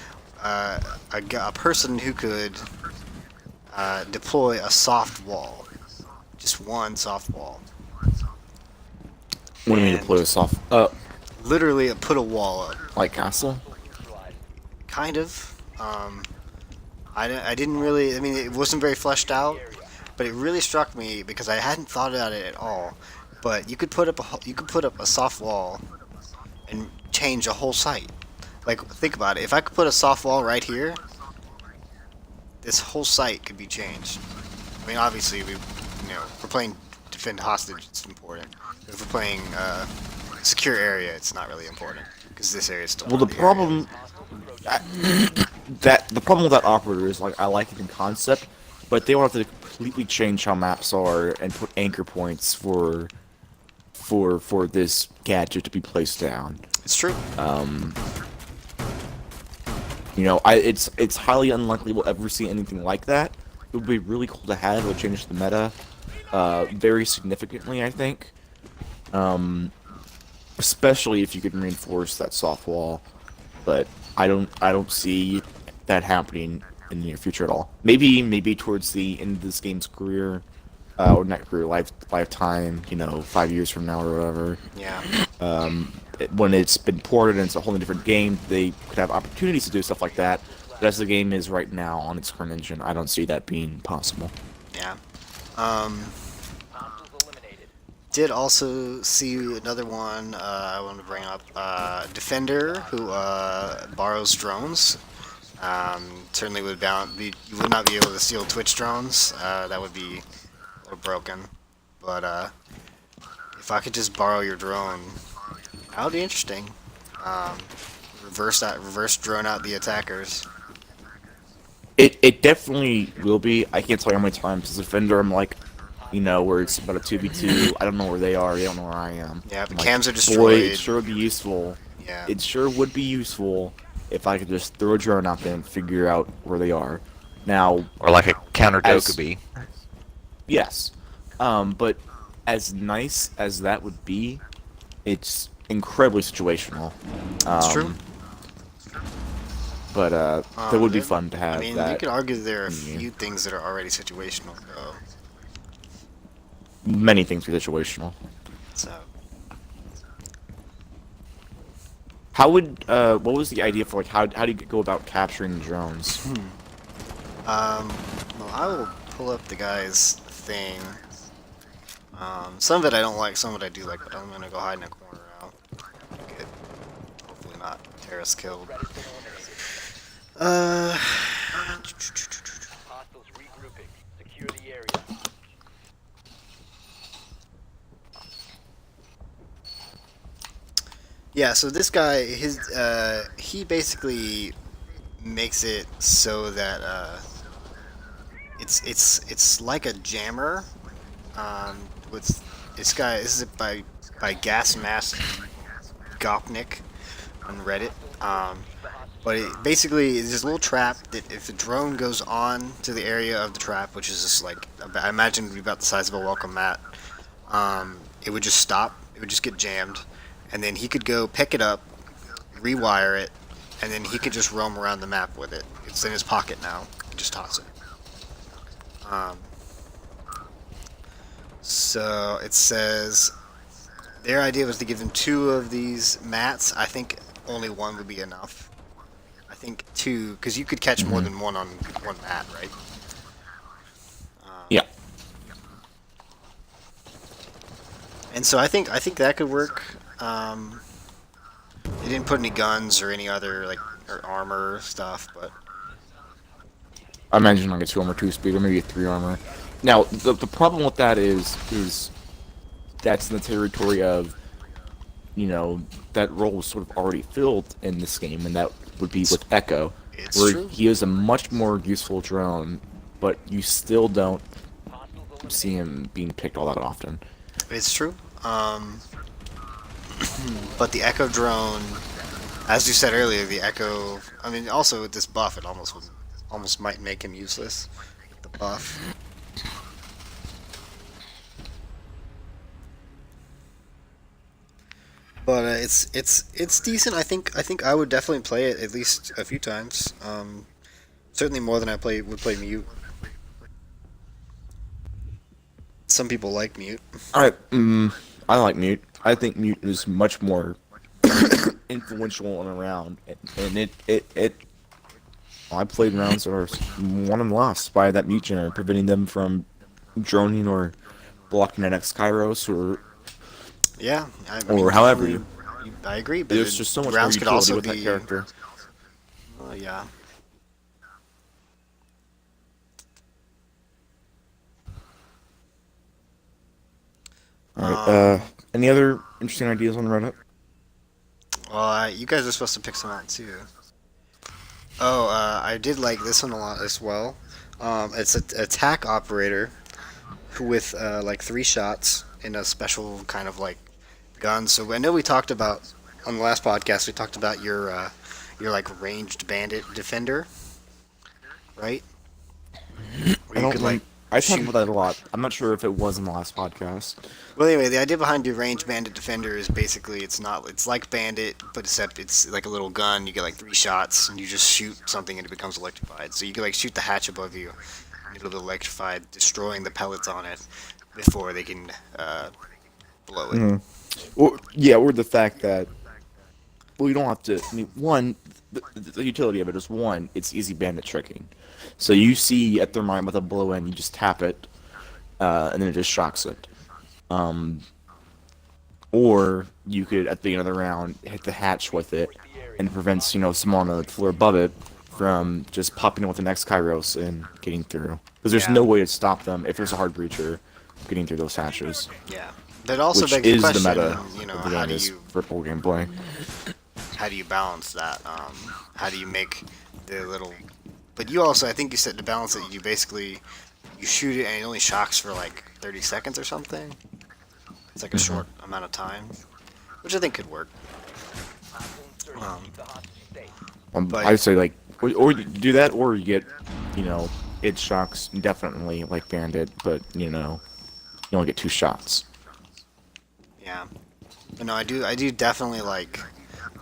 a person who could deploy a soft wall, just one soft wall. What do you mean deploy a soft? Literally, put a wall up. Like castle? Kind of. I didn't really. I mean, it wasn't very fleshed out, but it really struck me because I hadn't thought about it at all. But you could put up a soft wall and change a whole site. Think about it. If I could put a soft wall right here, this whole site could be changed. I mean, obviously, if we're playing defend hostage, it's important. If we're playing secure area, it's not really important because this area is still Well, not the the area. problem the problem with that operator is like I like it in concept, but they will have to completely change how maps are and put anchor points for this gadget to be placed down. It's true. It's highly unlikely we'll ever see anything like that. It would be really cool to have. It would change the meta, very significantly, I think. Especially if you could reinforce that soft wall. But I don't see that happening in the near future at all. Maybe towards the end of this game's career, or not career, lifetime. 5 years from now or whatever. Yeah. When it's been ported and it's a whole different game, they could have opportunities to do stuff like that. But as the game is right now on its current engine, I don't see that being possible. Yeah. Did also see another one I want to bring up. Defender who borrows drones. Certainly would you would not be able to steal Twitch drones. That would be a little broken. But if I could just borrow your drone, that would be interesting. Reverse drone out the attackers. It definitely will be. I can't tell you how many times as a defender I'm like, where it's about a 2v2. I don't know where they are. They don't know where I am. Yeah, the I'm like, cams are boy, destroyed. it sure would be useful. Yeah. It sure would be useful if I could just throw a drone out there and figure out where they are. Now, Or like a counter As- Dokkaebi. yes, but as nice as that would be, it's incredibly situational. It's true. But that would be fun to have. I mean, that you could argue there are a in few things that are already situational, though. Many things are situational. So, How would what was the idea for like how do you go about capturing drones? well, I will pull up the guy's thing. Some of it I don't like, some of it I do like, but I'm gonna go hide in a corner now. Get, hopefully not terrorist killed. Hostiles regrouping. Secure the area. Yeah, so this guy, he basically makes it so that it's like a jammer. With this is by Gas Mask Gopnik on Reddit. But it basically is this little trap that if the drone goes on to the area of the trap, which is just like I imagine would be about the size of a welcome mat, it would just stop. It would just get jammed, and then he could go pick it up, rewire it, and then he could just roam around the map with it. It's in his pocket now. He just toss it. So it says their idea was to give him 2 of these mats. I think only 1 would be enough. I think 2, because you could catch more than one on one mat, right? Yeah. And so I think that could work. They didn't put any guns or any other or armor stuff, but I imagine like a 2 armor, 2 speed, or maybe a 3 armor. Now the problem with that is that's in the territory of that role was sort of already filled in this game, and that would be with Echo, it's where true. he is a much more useful drone, but you still don't see him being picked all that often. It's true. But the Echo drone, as you said earlier, the Echo. I mean, also with this buff, it almost might make him useless. The buff. But it's decent. I think I would definitely play it at least a few times. Certainly more than I would play Mute. Some people like Mute. I like Mute. I think Mute is much more influential and around, and it. I played rounds that were won and lost by that Mute generator, preventing them from droning or blocking an X Kairos or Yeah, I mean, however I agree, but there's just so much more rounds could utility also with be. that character. Yeah. Alright, Any other interesting ideas on Reddit? Well, you guys are supposed to pick some out too. Oh, I did like this one a lot as well. It's an attack operator with like 3 shots in a special kind of like gun. So I know we talked about on the last podcast. We talked about your like ranged bandit defender, right? Where I you don't could rem- like I talked shoot. about that a lot. I'm not sure if it was in the last podcast. Well, anyway, the idea behind your ranged bandit defender is basically it's like bandit, but except it's like a little gun. You get like 3 shots, and you just shoot something, and it becomes electrified. So you can like shoot the hatch above you, and it'll be electrified, destroying the pellets on it before they can blow it. Mm. Or the fact that you don't have to. I mean, one, the utility of it is one, it's easy bandit tricking. So you see a thermite with a blow in, you just tap it, and then it just shocks it. Um, or you could at the end of the round hit the hatch with it, and it prevents someone on the floor above it from just popping in with the next Kairos and getting through. Because there's Yeah. no way to stop them if there's a hard breacher getting through those hatches, Yeah. That also which begs the is the question, meta of the how game do is you for full gameplay. balance that? How do you make the little? But you also, I think you said to balance it, you basically you shoot it and it only shocks for like 30 seconds or something. It's like a short amount of time, which I think could work. Um, But- I'd say like, or you do that, or you get, it shocks definitely like Bandit, but you only get 2 shots. yeah. But no, I do definitely like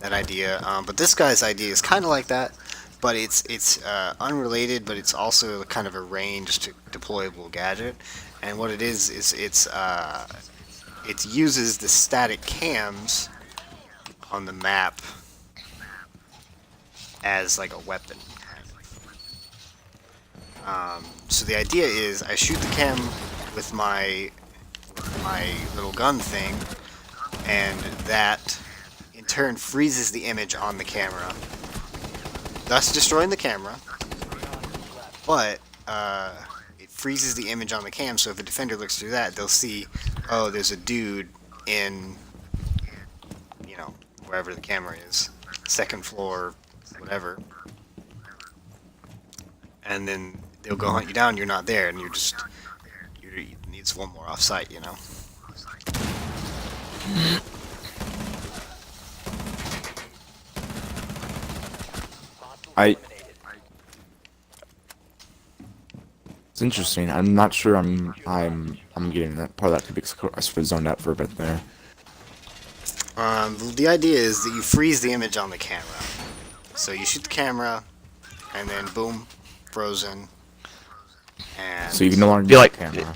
that idea. But this guy's idea is kind of like that, but it's unrelated, but it's also kind of a ranged deployable gadget. And what it is it uses the static cams on the map as like a weapon. So the idea is I shoot the cam with my little gun thing, and that in turn freezes the image on the camera, thus destroying the camera. But it freezes the image on the cam, so if a defender looks through that, they'll see, oh, there's a dude in, wherever the camera is, second floor, whatever. And then they'll go hunt you down. You're not there, and you needs one more off-site. It's interesting. I'm not sure. I'm getting that part of that because I sort of zoned out for a bit there. The idea is that you freeze the image on the camera. So you shoot the camera, and then boom, frozen. And So you can no longer Be use like- the camera.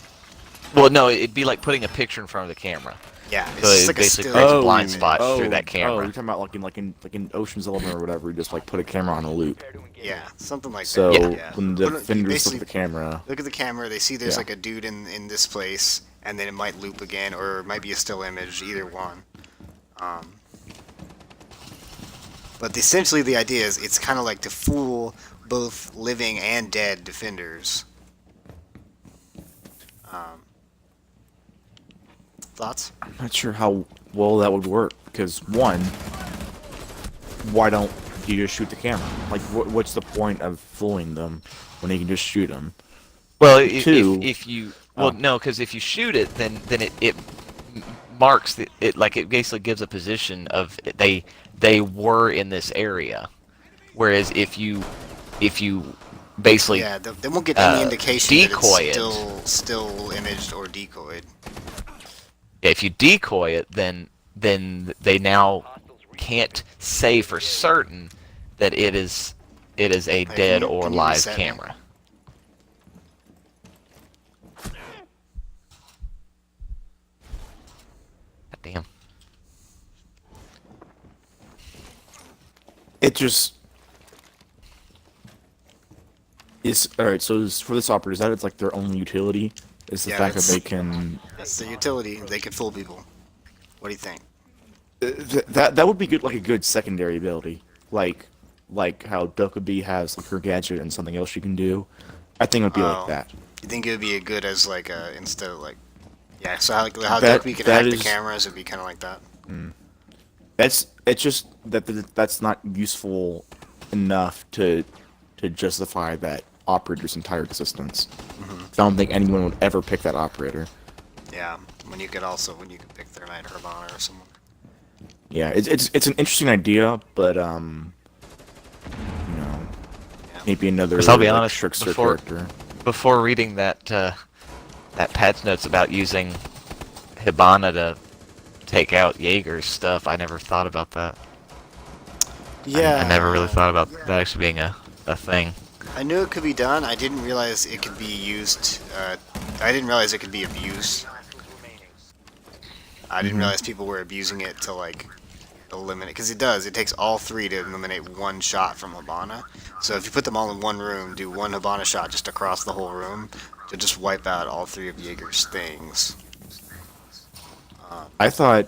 Well, no, it'd be like putting a picture in front of the camera. yeah, it's So just it like a basically still creates a image. blind spot through that Oh, camera. you're talking about like in Ocean's 11 or whatever. You just like put a camera on a loop. Yeah, something like So that. Yeah. when the But defenders look basically at the camera, look at the camera, they see there's Yeah. like a dude in this place, and then it might loop again, or it might be a still image, either one. But essentially the idea is it's kind of like to fool both living and dead defenders. Thoughts? I'm not sure how well that would work because one, why don't you just shoot the camera? Like, what's the point of fooling them when you can just shoot them? Well, if Two- you Oh. no, because if you shoot it, then it marks it like it basically gives a position of they were in this area, whereas if you basically Yeah, they won't get any indication decoy it. that it's still imaged or decoyed. if you decoy it, then they now can't say for certain that it is a Hey, dead or can you live reset me? camera. God damn. It just is all right. So for this operator, is that it's like their only utility? Is the Yeah, fact that that's- they can That's the utility. They can fool people. What do you think? that would be good, like a good secondary ability, like how Dokkaebi has like her gadget and something else she can do. I think it would be Oh. like that. You think it would be a good as like instead of like Yeah, so how That we could that hack the is cameras, it'd be kind of like that. it's just that's not useful enough to justify that operator's entire existence. Mm-hmm. I don't think anyone would ever pick that operator. Yeah, when you could pick Thermite or Hibana or someone. Yeah, it's an interesting idea, but Yeah. maybe another Because I'll be like, honest, trickster character. before reading that patch notes about using Hibana to take out Jaeger's stuff, I never thought about that. Yeah. I never really thought about that actually being a thing. I knew it could be done. I didn't realize it could be used. I didn't realize it could be abused. I didn't realize people were abusing it to like eliminate, because it does. It takes all three to eliminate one shot from Hibana. So if you put them all in one room, do one Hibana shot just across the whole room to just wipe out all three of Jaeger's things. I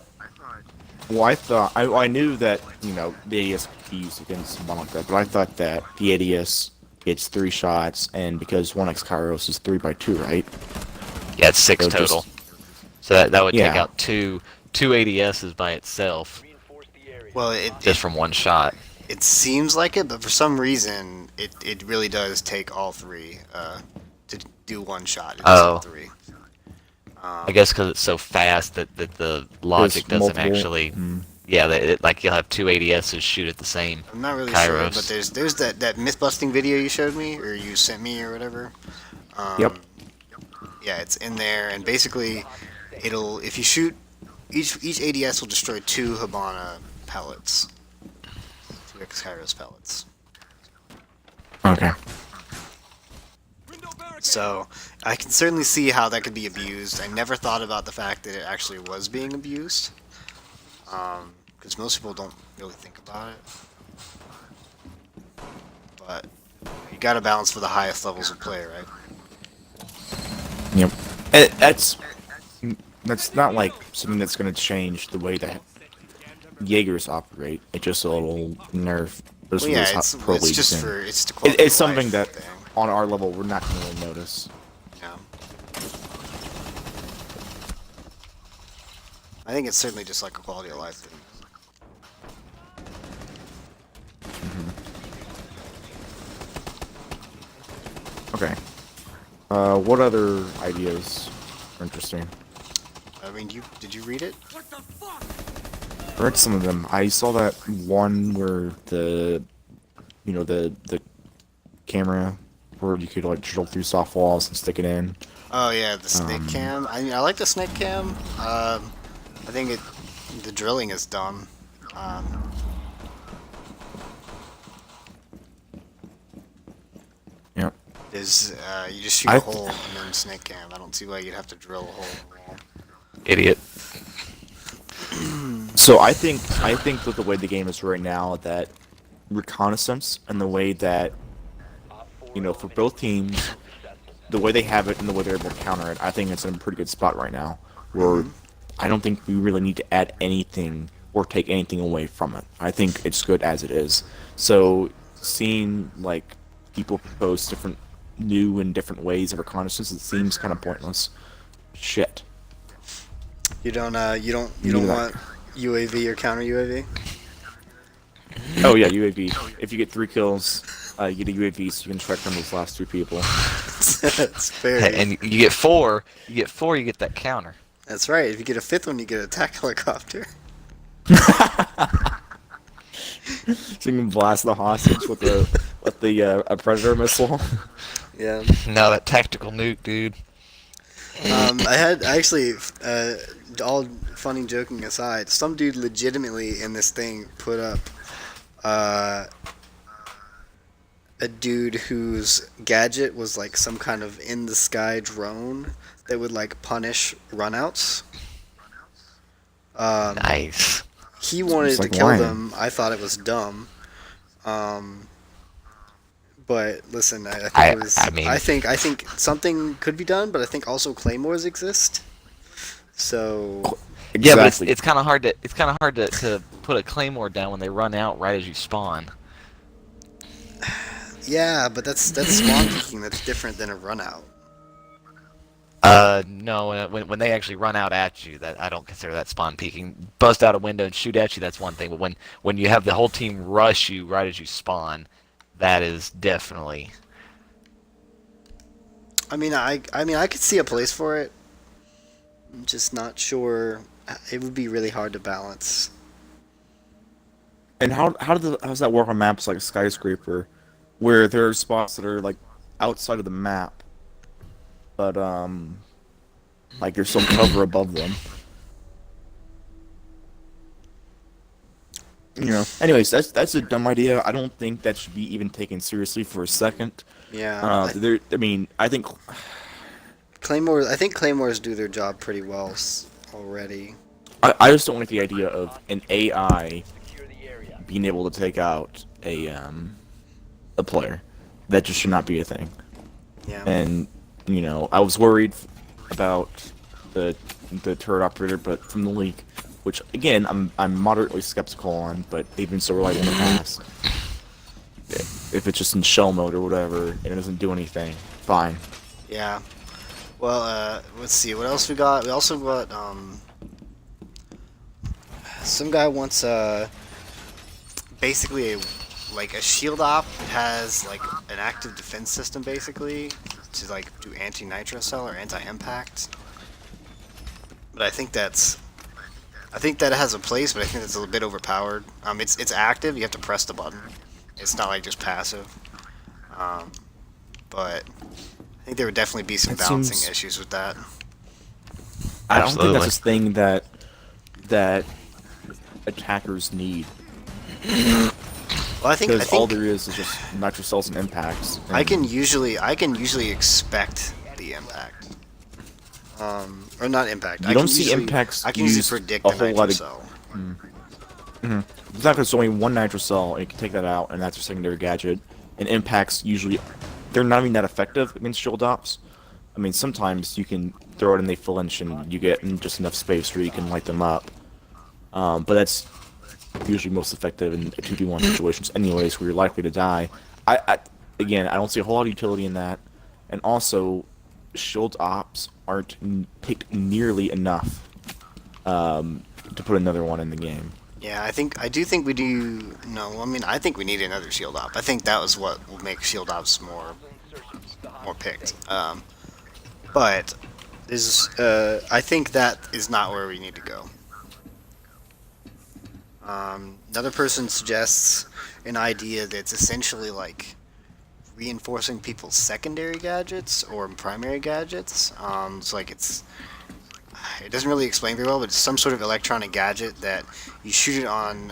knew that the ADS could be used against someone like that, but I thought that the ADS gets 3 shots, and because 1x Kairos is 3x2, right? Yeah, it's 6 So total. So that would take Yeah. out two ADSs by itself, Reinforce the area. Well, just from one shot. it seems like it, but for some reason, it really does take all three to do one shot. It does all Oh. three. I guess because it's so fast that the logic There's doesn't multiple- actually. Yeah, like you'll have 2 ADSs shoot at the same. I'm not really sure, Kairos. but there's that myth busting video you showed me, or you sent me, or whatever. Yep. Yeah, it's in there, and basically, if you shoot each ADS will destroy 2 Hibana pellets, 2 Kairos pellets. Okay. So I can certainly see how that could be abused. I never thought about the fact that it actually was being abused, because most people don't really think about it. But you got to balance for the highest levels of play, right? Yep. That's not like something that's going to change the way that Jaegers operate. It's just a little nerf. Well, yeah, it's just for it's the quality It's of something life that thing. on our level we're not going to really notice. Yeah. I think it's certainly just like a quality of life thing. Okay. What other ideas are interesting? I mean, did you read it? I read some of them. I saw that one where the camera where you could like drill through soft walls and stick it in. Oh yeah, the snake cam. I mean, I like the snake cam. I think the drilling is dumb. Yeah. There's you just shoot a hole and then snake cam. I don't see why you'd have to drill a hole in the wall. Idiot. So I think that the way the game is right now, that reconnaissance and the way that for both teams, the way they have it and the way they're able to counter it, I think it's in a pretty good spot right now. Where I don't think we really need to add anything or take anything away from it. I think it's good as it is. So seeing like people propose different new and different ways of reconnaissance, it seems kind of pointless. Shit. You don't Neither. want UAV or counter UAV? Oh yeah, UAV. If you get 3 kills, you get a UAV, so you can track down those last 3 people. That's fair. And you get 4. You get 4. You get that counter. That's right. If you get a 5th one, you get an attack helicopter. So you can blast the hostage with a predator missile. Yeah. No, that tactical nuke, dude. I actually, all funny joking aside, some dude legitimately in this thing put up a dude whose gadget was like some kind of in the sky drone that would like punish runouts. Nice. He wanted It's to like kill lying. them. I thought it was dumb. But listen, I think it was. I mean- I think something could be done, but I think also claymores exist. So Yeah, but Exactly. it's kind of hard to put a claymore down when they run out right as you spawn. yeah, but that's spawn peeking. That's different than a run out. No. When they actually run out at you, that I don't consider that spawn peeking. Bust out a window and shoot at you, that's one thing. But when you have the whole team rush you right as you spawn, that is definitely. I could see a place for it. I'm just not sure. It would be really hard to balance. And how's that work on maps like Skyscraper, where there are spots that are like outside of the map, but like there's some cover above them. Anyways, that's a dumb idea. I don't think that should be even taken seriously for a second. Yeah. I think Claymore. I think Claymores do their job pretty well already. I just don't like the idea of an AI Secure the area. being able to take out a player. That just should not be a thing. Yeah. And I was worried about the turret operator, but from the leak, which again I'm moderately skeptical on, but they've been so reliable in the past. If it's just in shell mode or whatever and it doesn't do anything, fine. Yeah. Well, let's see. What else we got? We also got some guy wants basically a shield op has like an active defense system basically to like do anti-nitro cell or anti-impact. But I think that has a place, but I think that's a little bit overpowered. It's active. You have to press the button. It's not like just passive. But I think there would definitely be some That balancing seems- issues with that. I don't think Absolutely. that's a thing that attackers need, Well, I think because all there is just nitro cells and impacts. I and- can usually expect the impact. Or not impact. You don't see impacts I can usually used predict a the whole nitro lot of- cell. It's not because only one nitro cell, and you can take that out, and that's your secondary gadget. And impacts usually, they're not even that effective against shield ops. I mean, sometimes you can throw it and they flinch, and you get in just enough space where you can light them up. But that's usually most effective in 2v1 situations, anyways, where you're likely to die. Again, I don't see a whole lot of utility in that. And also, shield ops aren't picked nearly enough to put another one in the game. Yeah, I do think we do. No, I think we need another shield op. I think that was what will make shield ops more picked. But I think that is not where we need to go. Another person suggests an idea that's essentially like reinforcing people's secondary gadgets or primary gadgets. So it doesn't really explain very well, but it's some sort of electronic gadget that you shoot it on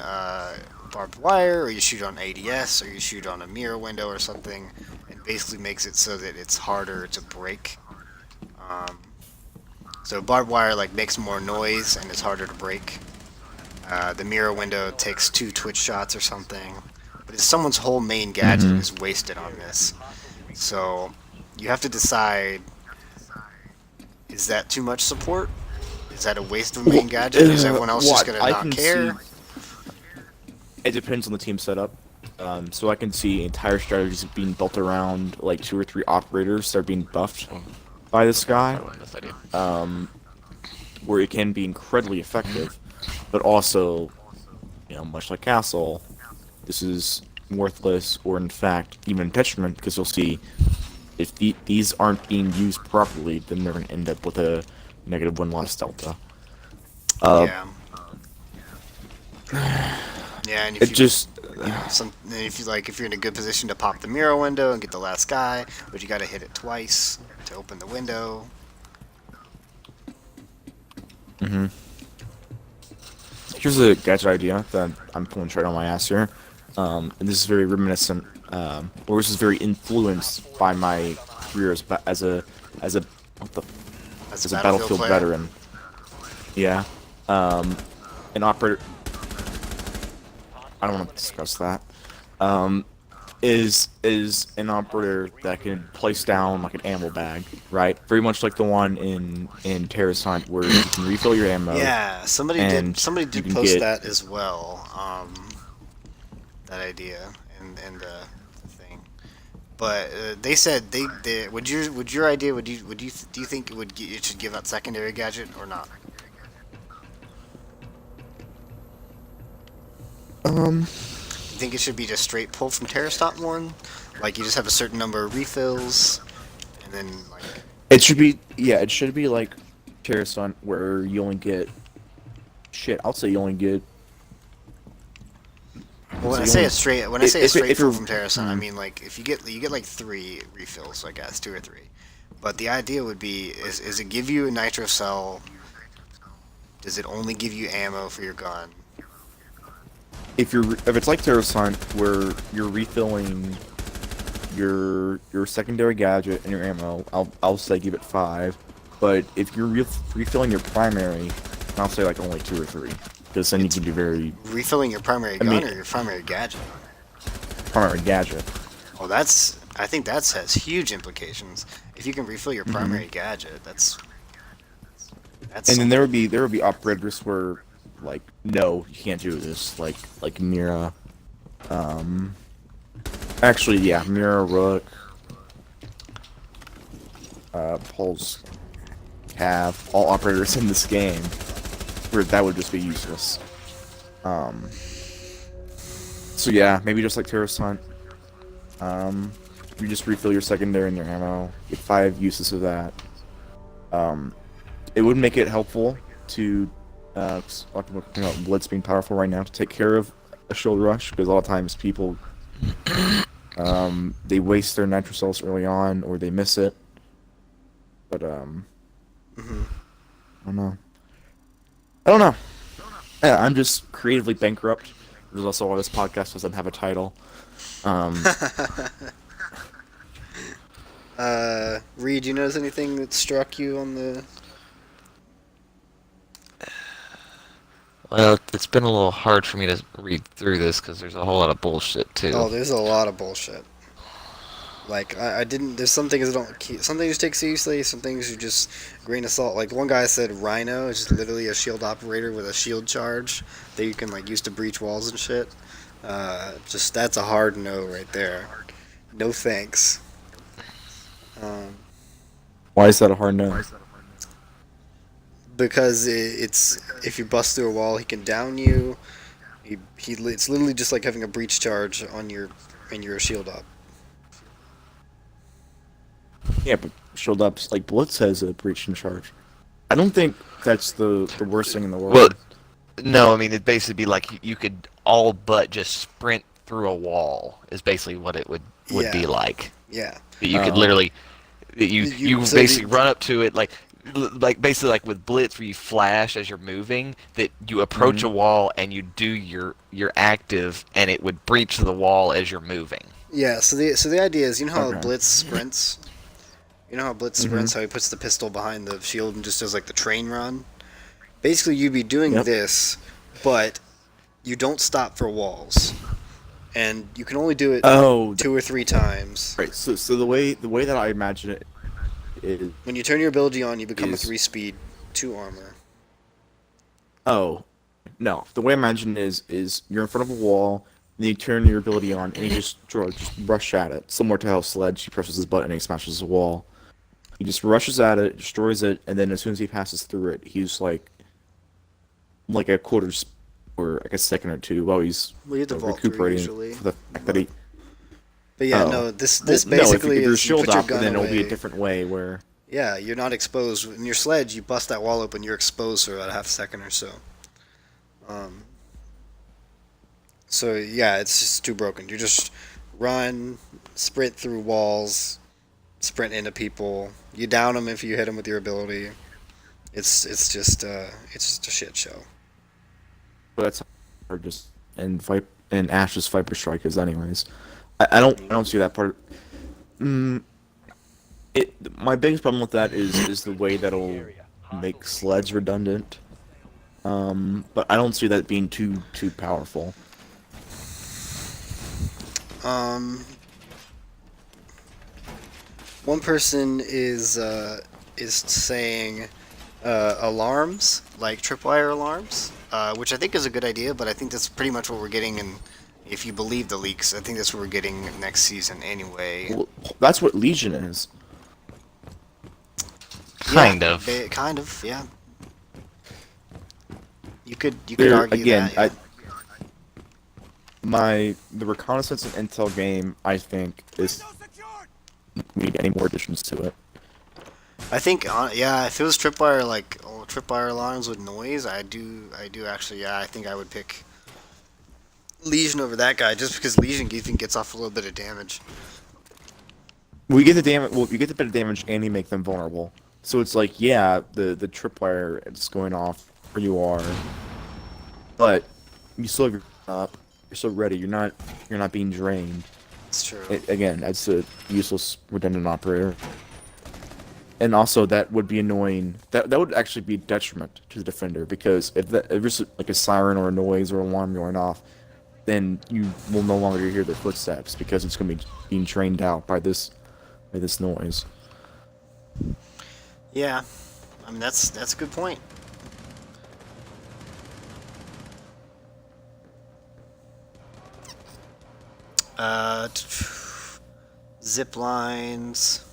barbed wire, or you shoot it on ADS, or you shoot it on a mirror window or something, and basically makes it so that it's harder to break. So barbed wire makes more noise and it's harder to break. The mirror window takes 2 twitch shots or something. But someone's whole main gadget is wasted on this. So you have to decide, is that too much support? Is that a waste of a main gadget? Is everyone else just going to not care? It depends on the team setup. So I can see entire strategies being built around 2 or 3 operators that are being buffed by this guy, where it can be incredibly effective, but also, much like Castle, this is worthless, or in fact even a detriment, because you'll see if these aren't being used properly, then they're going to end up with a -1 loss delta. Yeah. Yeah, and if It just if you're in a good position to pop the mirror window and get the last guy, but you got to hit it twice to open the window. Here's a gadget idea that I'm pulling straight on my ass here, and this is very reminiscent, or this is very influenced by my career as a battlefield player. veteran. Yeah, an operator. I don't want to discuss that. Is an operator that can place down an ammo bag, right? Very much like the one in Terrorist Hunt, where you can refill your ammo. Yeah, somebody and did you can post get- that as well. That idea and the thing. But they said they would your idea do you think it should give out secondary gadget or not? You think it should be just straight pull from Terrastop 1? Like you just have a certain number of refills, and then like. It should be, yeah, it should be like Terrasun, where you only get, I'll say you only get. Well, when I you say only- a straight if pull you're- from Terrasun, I Mhm. mean like if you get like 3 refills, I guess 2 or 3. But the idea would be is it give you a nitro cell? Does it only give you ammo for your gun? if it's like Terrasun, where you're refilling your secondary gadget and your ammo, I'll say give it 5. But if you're refilling your primary, I'll say like only 2 or 3, because then you can do very Refilling your primary gun mean- or your primary gadget? primary gadget. Well, I think that has huge implications. If you can refill your primary gadget, that's And then there would be operators where, like, no, you can't do this. Like Mira. Actually, yeah, Mira, Rook, Pulse, Cav, all operators in this game, where that would just be useless. So yeah, maybe just like Terrasant. You just refill your secondary and your ammo. Get 5 uses of that. It would make it helpful to, Blitz being powerful right now, to take care of a shield rush, because a lot of times people, they waste their nitro cells early on, or they miss it. But, I don't know. Yeah, I'm just creatively bankrupt. There's also why this podcast doesn't have a title. Reed, you notice anything that struck you on the? Well, it's been a little hard for me to read through this because there's a whole lot of bullshit too. Oh, there's a lot of bullshit. Like I didn't. There's some things that don't. Some things you take seriously. Some things you just grain of salt. Like one guy said, Rhino is just literally a shield operator with a shield charge that you can like use to breach walls and shit. Just that's a hard no right there. No thanks. Why is that a hard no? Because it's if you bust through a wall, he can down you. It's literally just like having a breach charge on your shield up. Yeah, but shield ups, like Blitz has a breach in charge. I don't think that's the worst thing in the world. Well, no, I mean it'd basically be like you could all but just sprint through a wall is basically what it would Yeah. be like. Yeah. You could literally you so basically the- run up to it like basically like with Blitz where you flash as you're moving, that you approach a wall and you do your active and it would breach the wall as you're moving. Yeah. So the idea is, you know how Okay. Blitz sprints. You know how Blitz sprints, how he puts the pistol behind the shield and just does like the train run? Basically, you'd be doing Yep. this, but you don't stop for walls. And you can only do it Oh, 2 or 3 times. right. So the way that I imagine it is, When you turn your ability on, you become a Is- 3 speed, 2 armor. oh, no. The way I imagine it is you're in front of a wall, and you turn your ability on, and you just rush at it. Similar to how Sledge, he presses his button and he smashes the wall. He just rushes at it, destroys it, and then as soon as he passes through it, he's like a quarter or like a second or 2 while he's Well, you have to vault through recuperating usually. for the fact that he. But yeah, Oh. no, this Well, basically no, if you're is you shield put your up, gun then it'll be away. a different way where. Yeah, you're not exposed. In your sledge, you bust that wall open, you're exposed for about a half second or so. So yeah, it's just too broken. You just run, sprint through walls, sprint into people. You down them if you hit them with your ability. It's just a shit show. But that's or just and Ash's Viper Strike is anyways. I don't see that part. My biggest problem with that is the way that'll make sleds redundant. But I don't see that being too powerful. One person is saying alarms, like tripwire alarms, which I think is a good idea, but I think that's pretty much what we're getting in If you believe the leaks, I think that's what we're getting next season anyway. Well, that's what Legion is. Kind of. Kind of, yeah. You could There, argue again, that. Yeah. The reconnaissance and intel game, I think, is we need any more additions to it. I think, yeah, if it was tripwire tripwire alarms with noise, I do actually, yeah, I think I would pick Legion over that guy, just because Legion even gets off a little bit of damage. We get the damage. Well, you get the bit of damage, and you make them vulnerable. So it's like, yeah, the tripwire is going off where you are, but you still have your up. You're still ready. You're not being drained. It's true. Again, that's a useless redundant operator. And also, that would be annoying. That would actually be a detriment to the defender, because if there's like a siren or a noise or alarm going off, then you will no longer hear their footsteps because it's going to be being drained out by this noise. Yeah, I mean that's a good point. Zip lines.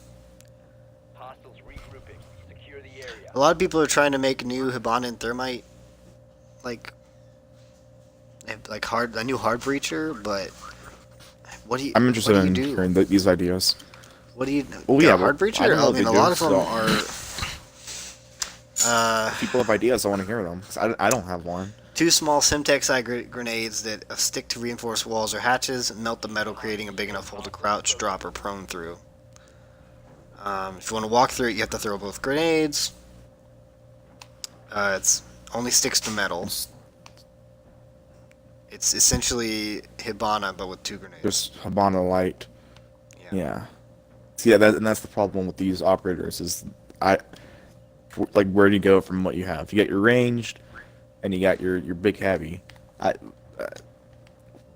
Hostiles regrouping. Secure the area. A lot of people are trying to make new Hibana and Thermite, like a new hard breacher, but what do you? I'm interested what do you in do? hearing these ideas. What do you? Well, the yeah, hard well, breacher. I don't know I what mean, they a do, lot of them so- are. If people have ideas, I want to hear them. 'Cause I don't have one. Two small Simtex grenades that stick to reinforced walls or hatches and melt the metal, creating a big enough hole to crouch, drop, or prone through. If you want to walk through it, you have to throw both grenades. It's only sticks to metal. It's essentially Hibana, but with 2 grenades. Just Habana Light. Yeah. Yeah. See, and that's the problem with these operators is like, where do you go from what you have? You got your ranged, and you got your big heavy.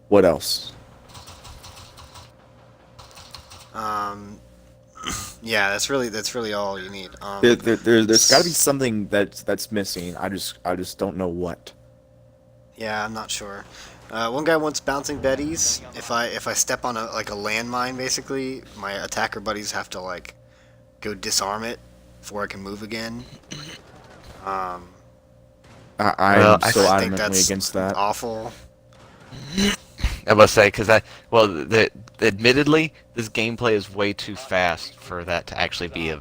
What else? Yeah, that's really all you need. There's got to be something that's missing. I just don't know what. Yeah, I'm not sure. One guy wants bouncing betties. If I step on a landmine, basically, my attacker buddies have to go disarm it before I can move again. I'm Well, I so I think adamantly that's against that. awful. I must say, because admittedly, this gameplay is way too fast for that to actually be a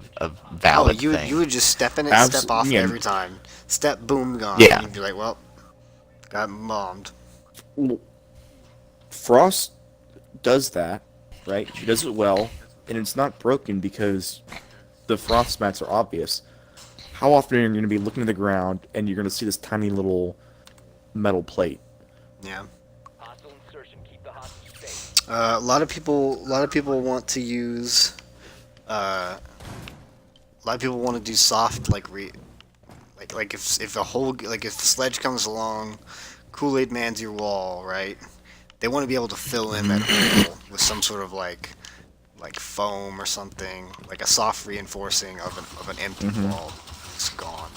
valid you thing. would just step in it, step off Yeah. every time. Step, boom, gone. Yeah. And you'd be like, well, got bombed. Frost does that, right? She does it well, and it's not broken because the frost mats are obvious. How often are you going to be looking at the ground and you're going to see this tiny little metal plate? Yeah. Hostile insertion. Keep the hostiles safe. A lot of people want to use. A lot of people want to do soft like if a whole if the sledge comes along, Kool-Aid Man's your wall, right? They want to be able to fill in that hole with some sort of like foam or something, like a soft reinforcing of an empty wall. It's gone.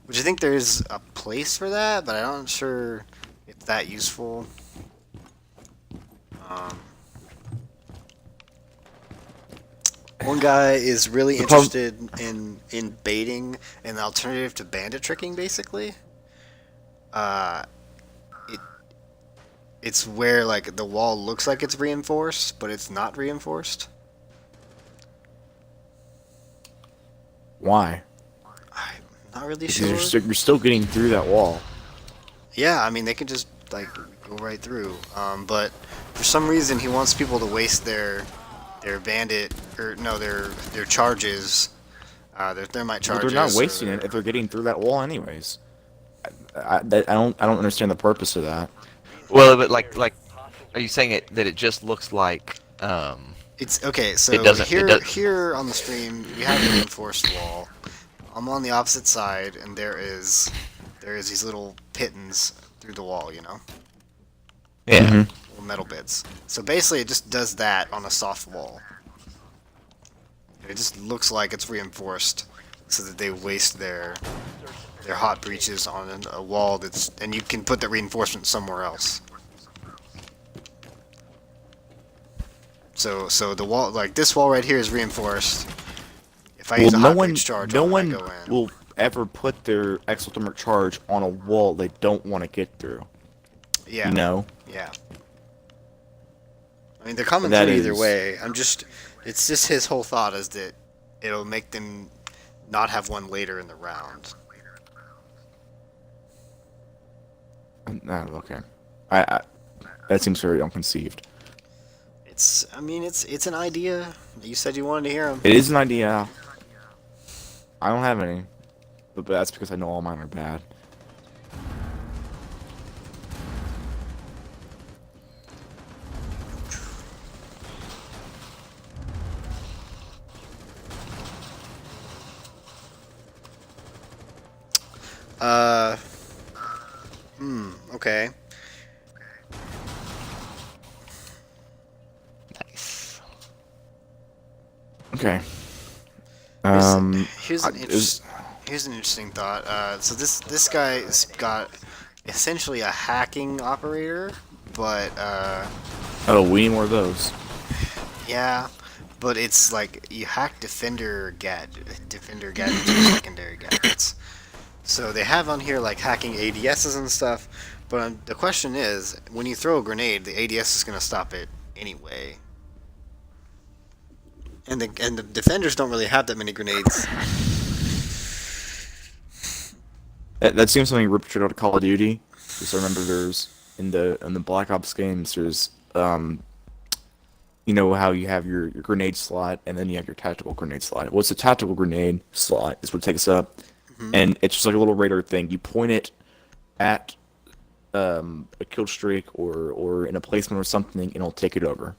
Which I think there is a place for that, but I'm not sure it's that useful. One guy is really interested in baiting an alternative to bandit tricking, basically. It's where the wall looks like it's reinforced, but it's not reinforced. Why? I'm not really Because sure. you're still getting through that wall. Yeah, I mean they could just go right through. But for some reason he wants people to waste their bandit their charges, their thermite Well, charges. they're not wasting it if they're getting through that wall anyways. I don't understand the purpose of that. Well, but are you saying that it just looks like It's okay. So It doesn't- it does- here on the stream we have a reinforced wall. I'm on the opposite side, and there is these little pittons through the wall. yeah. Mhm. Little metal bits. So basically, it just does that on a soft wall. It just looks like it's reinforced, so that they waste their their hot breaches on a wall and you can put the reinforcement somewhere else. So the wall, like this wall right here, is reinforced. If I use a no hot one, breach charge no on it, I one go in. will ever put their exothermic charge on a wall they don't want to get through. Yeah. You know? Yeah. I mean, they're coming That through either is- way. It's just his whole thought is that it'll make them not have one later in the round. Okay. I that seems very unconceived. It's an idea. You said you wanted to hear him. It is an idea. I don't have any, but that's because I know all mine are bad. Okay. Nice. Okay. Here's an it was- interesting thought. So this guy's got essentially a hacking operator, but Oh, we need more of those. yeah, but it's like you hack defender gadgets or secondary gadgets. So they have on here like hacking ADSs and stuff, but the question is, when you throw a grenade, the ADS is going to stop it anyway. And the defenders don't really have that many grenades. That seems something ripped straight out of Call of Duty. Because I remember there's in the Black Ops games, there's you know how you have your grenade slot and then you have your tactical grenade slot. What's the tactical grenade slot is what takes up, and it's just like a little radar thing. You point it at a kill streak or in a placement or something, and it'll take it over.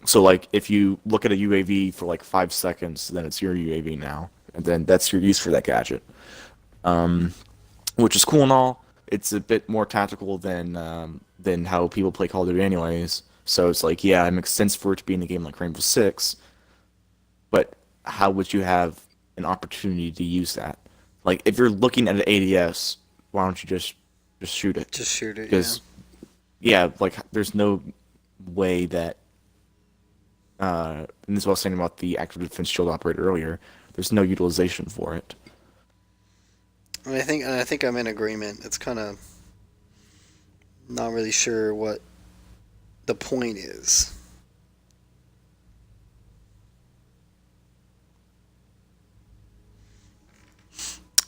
So like if you look at a UAV for like 5 seconds, then it's your UAV now, and then that's your use for that gadget. Which is cool and all. It's a bit more tactical than how people play Call of Duty anyways. So it's like, yeah, it makes sense for it to be in a game like Rainbow Six, but how would you have an opportunity to use that? Like if you're looking at an ADS, why don't you just shoot it? Just shoot it. Because yeah, like there's no way that and this is what I was saying about the active defense shield operator earlier. There's no utilization for it. And I think I'm in agreement. It's kind of not really sure what the point is.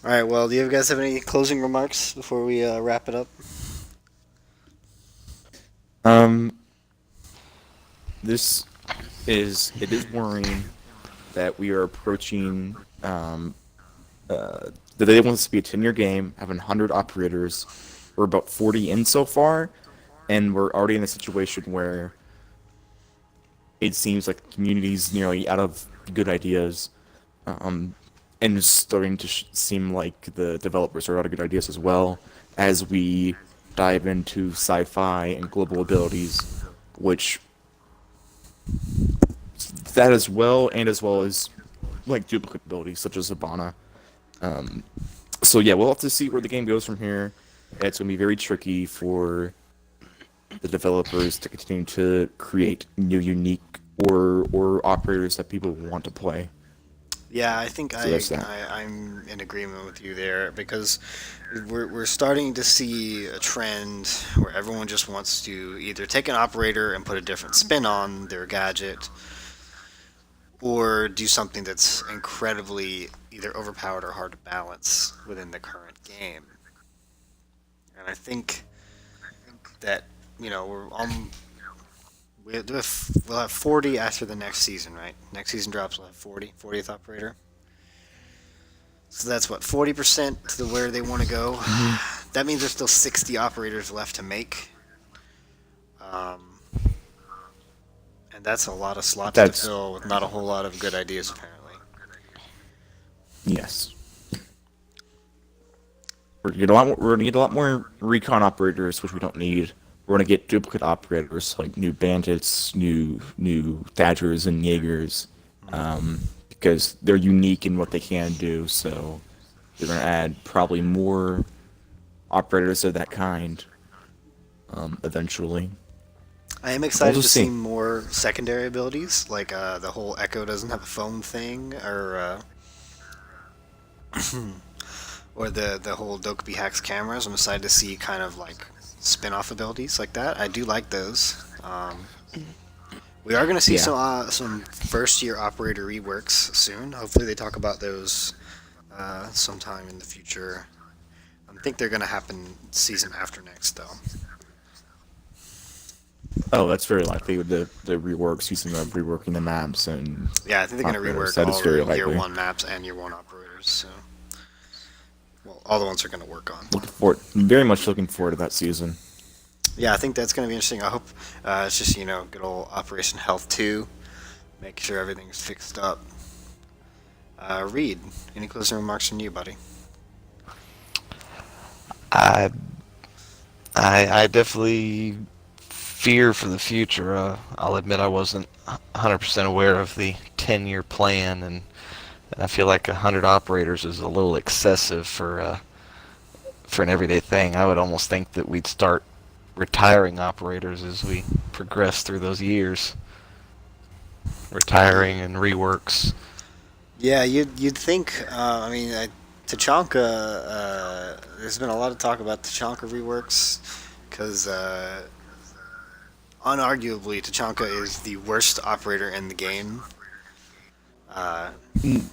All right. Well, do you guys have any closing remarks before we wrap it up? This it is worrying that we are approaching that they want this to be a 10-year game, having 100 operators. We're about 40 in so far, and we're already in a situation where it seems like the community's nearly out of good ideas, and it's starting to seem like the developers are out of good ideas as well as we dive into sci-fi and global abilities, which that as well as like duplicate abilities such as Habana. So yeah, we'll have to see where the game goes from here. It's going to be very tricky for the developers to continue to create new, unique or operators that people want to play. Yeah, I think So that's that. I'm in agreement with you there because we're starting to see a trend where everyone just wants to either take an operator and put a different spin on their gadget, or do something that's incredibly either overpowered or hard to balance within the current game. And I think that we'll have 40 after the next season, right? Next season drops, we'll have 40th operator. So that's what, 40% to where they want to go. That means there's still 60 operators left to make. And that's a lot of slots to fill with not a whole lot of good ideas, apparently. Yes. We're gonna get a lot more recon operators, which we don't need. We're gonna get duplicate operators like new bandits, new Thatchers and Jaegers, because they're unique in what they can do. So They're going to add probably more operators of that kind eventually. I am We'll excited to just see see. more secondary abilities, like the whole Echo doesn't have a phone thing, or the whole Dokubi hacks cameras. I'm excited to see kind of like spin-off abilities like that. I do like those. We are going to see Yeah. some first-year operator reworks soon. Hopefully, they talk about those sometime in the future. I think they're going to happen season after next, though. Oh, that's very likely with the reworks using the reworking the maps and Yeah, I think they're going to operators. rework That is all very the year likely. one maps and year one operators. So, well, all the ones they're going to work on. Looking forward, very much looking forward to that season. Yeah, I think that's going to be interesting. I hope it's just good old Operation Health 2, make sure everything's fixed up. Reed, any closing remarks from you, buddy? I I definitely fear for the future. I'll admit I wasn't 100% aware of the 10-year plan, and I feel like 100 operators is a little excessive for an everyday thing. I would almost think that we'd start retiring operators as we progress through those years. Retiring and reworks. Yeah, you'd think. Tachanka. There's been a lot of talk about Tachanka reworks because unarguably Tachanka is the worst operator in the game.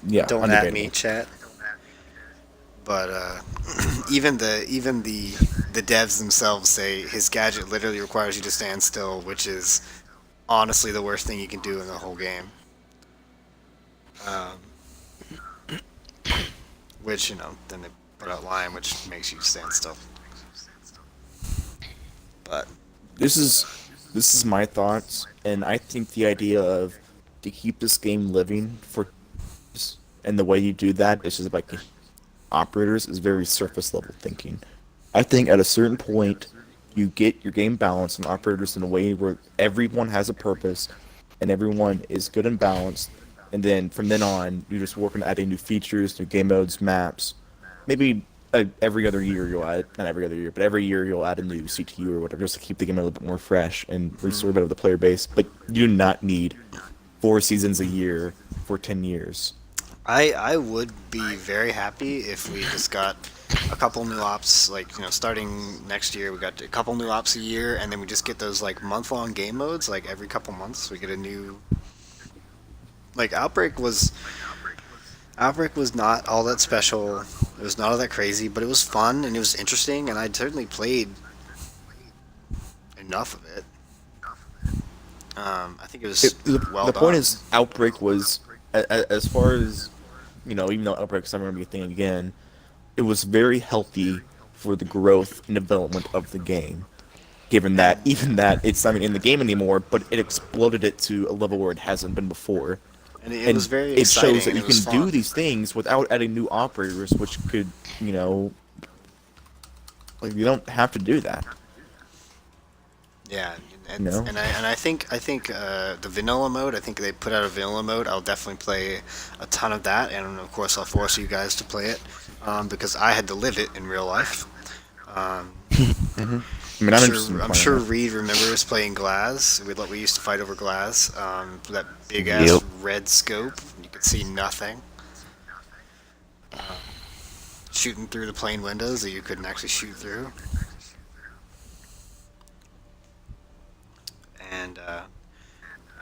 Yeah, Don't at me, undebatable. chat. But even the devs themselves say his gadget literally requires you to stand still, which is honestly the worst thing you can do in the whole game. Um, which then they put out Lion, which makes you stand still. But This is this is my thoughts, and I think the idea of to keep this game living for and the way you do that is just like operators is very surface level thinking. I think at a certain point you get your game balanced and operators in a way where everyone has a purpose and everyone is good and balanced, and then from then on you just work on adding new features, new game modes, maps. Maybe every other year you'll add, not every other year, but every year you'll add a new CTU or whatever just to keep the game a little bit more fresh and restore a bit of the player base. But you do not need 4 seasons a year for 10 years. I would be very happy if we just got a couple new ops, like starting next year we got a couple new ops a year, and then we just get those like month-long game modes, like every couple months we get a new. Like Outbreak was not all that special. It was not all that crazy, but it was fun and it was interesting, and I certainly played enough of it. I think it was It, the, well the point done. is, Outbreak was, as far as, even though Outbreak's never going to be a thing again, it was very healthy for the growth and development of the game. Given that, even that it's not even in the game anymore, but it exploded it to a level where it hasn't been before. And it was And very it shows exciting that and you it was can do fun. these things without adding new operators, which could, you know, like you don't have to do that. Yeah, You know, and I think the vanilla mode. I think they put out a vanilla mode. I'll definitely play a ton of that, and of course I'll force you guys to play it because I had to live it in real life. Um, hmm I mean, I'm interested in I'm playing sure that. Reed remembers playing Glass. We used to fight over Glass. That big ass Yep. red scope. You could see nothing. Shooting through the plane windows that you couldn't actually shoot through.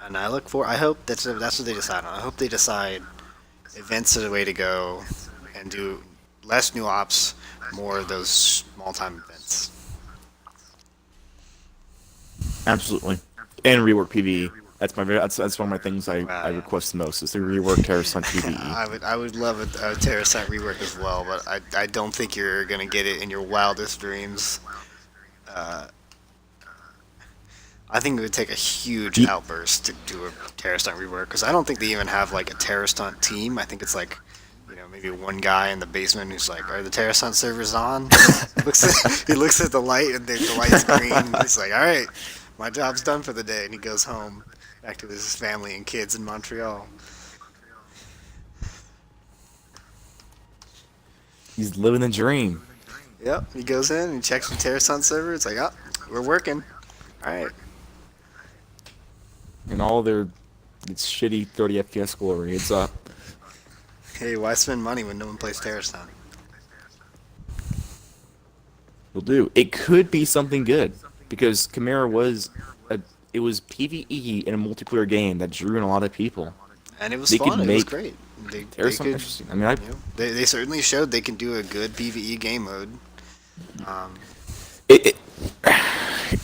And I look for. I hope that's what they decide on. I hope they decide events are the way to go, and do less new ops, more of those small time events. Absolutely. And rework PvE. That's one of my things I Wow, yeah. request the most is to rework Terrorist Hunt PvE. I would love a Terrasite rework as well, but I don't think you're gonna get it in your wildest dreams. Uh, I think it would take a huge Ye- outburst to do a terrorist hunt rework because I don't think they even have like a terrorist hunt team. I think it's like maybe one guy in the basement who's like, "Are the terrorist hunt servers on?" He looks at the light and the light's green. And he's like, "All right, my job's done for the day," and he goes home back to his family and kids in Montreal. He's living the dream. Yep, he goes in and checks the Terrasun server. It's like, oh, we're working. All right. And all their it's shitty 30 FPS glory. It's up. Hey, why spend money when no one plays Terrasun? Will do. It could be something good because Chimera was it was PvE in a multiplayer game that drew in a lot of people. And it was They fun. could It was make great. They Terrasun could, interesting. I mean, I they certainly showed they can do a good PvE game mode. it,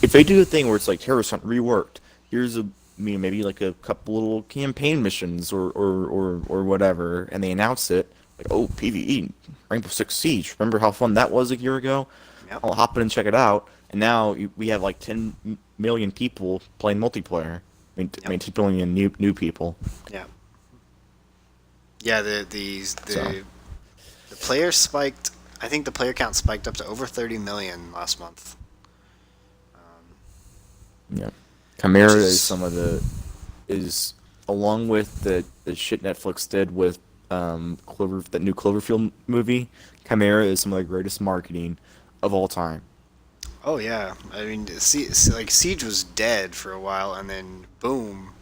if they do a thing where it's like Terrasun reworked, here's maybe like a couple little campaign missions or whatever, and they announce it like, oh, PvE Rainbow Six Siege. Remember how fun that was a year ago? Yep. I'll hop in and check it out. And now we have like 10 million people playing multiplayer. I mean 10 million new people. Yeah. Yeah, the player spiked. I think the player count spiked up to over 30 million last month. Yeah, Chimera Which is some of the along with the shit Netflix did with that new Cloverfield movie. Chimera is some of the greatest marketing of all time. Oh yeah, I mean, like Siege was dead for a while, and then boom,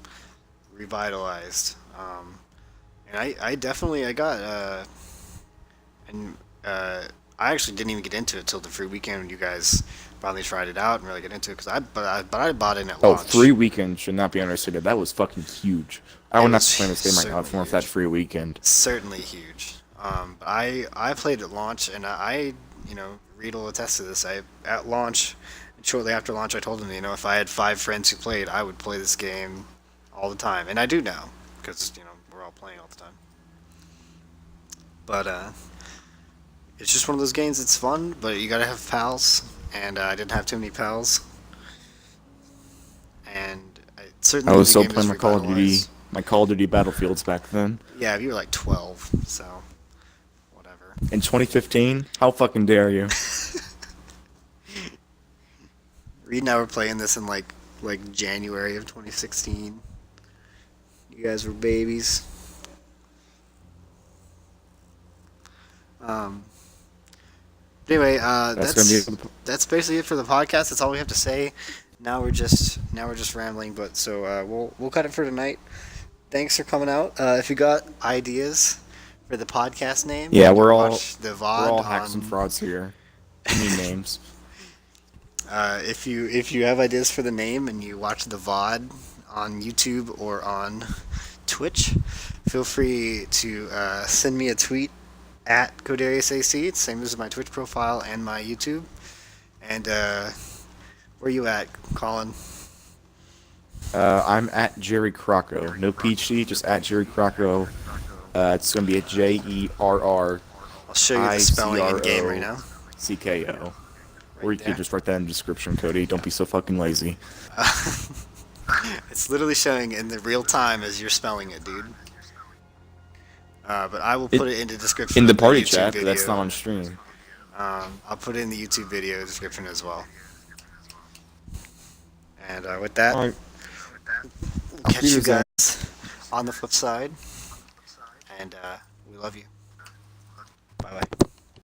revitalized. And I definitely and I actually didn't even get into it till the free weekend when you guys finally tried it out and really get into it because I bought in at Oh, launch. free weekend should not be understated. That was fucking huge. I would not was plan this game right now if it weren't for that certainly free weekend. Certainly huge. But I played at launch, and Reed will attest to this. At launch, shortly after launch, I told him, if I had 5 friends who played, I would play this game all the time, and I do now because we're all playing all the time. But it's just one of those games. It's fun, but you gotta have pals, and I didn't have too many pals. And certainly I was the still game is playing revitalized. my Call of Duty Battlefields back then. Yeah, you were like 12, so whatever. In 2015, how fucking dare you? Reed and I were playing this in like January of 2016. You guys were babies. Anyway, That's gonna be it for the that's basically it for the podcast. That's all we have to say. Now we're just rambling, but so we'll cut it for tonight. Thanks for coming out. If you got ideas for the podcast name, Yeah, you can we're all watch the VOD we're all hacks on- and frauds here. Give me names. If you have ideas for the name and you watch the VOD on YouTube or on Twitch, feel free to send me a tweet at CodariusAC. It's the same as my Twitch profile and my YouTube. And where you at, Colin? I'm at Jerry Crocco. No PhD, just at Jerry Crocco. It's gonna be a JERR I'll show you the spelling in game right now. CKO. Or you there. could just write that in the description, Cody. Don't be so fucking lazy. It's literally showing in the real time as you're spelling it, dude. But I will put it in the description. In the of party YouTube chat, but video. that's not on stream. I'll put it in the YouTube video description as well. And with that, Alright. we'll catch see you you guys. guys on the flip side. And we love you. Bye bye.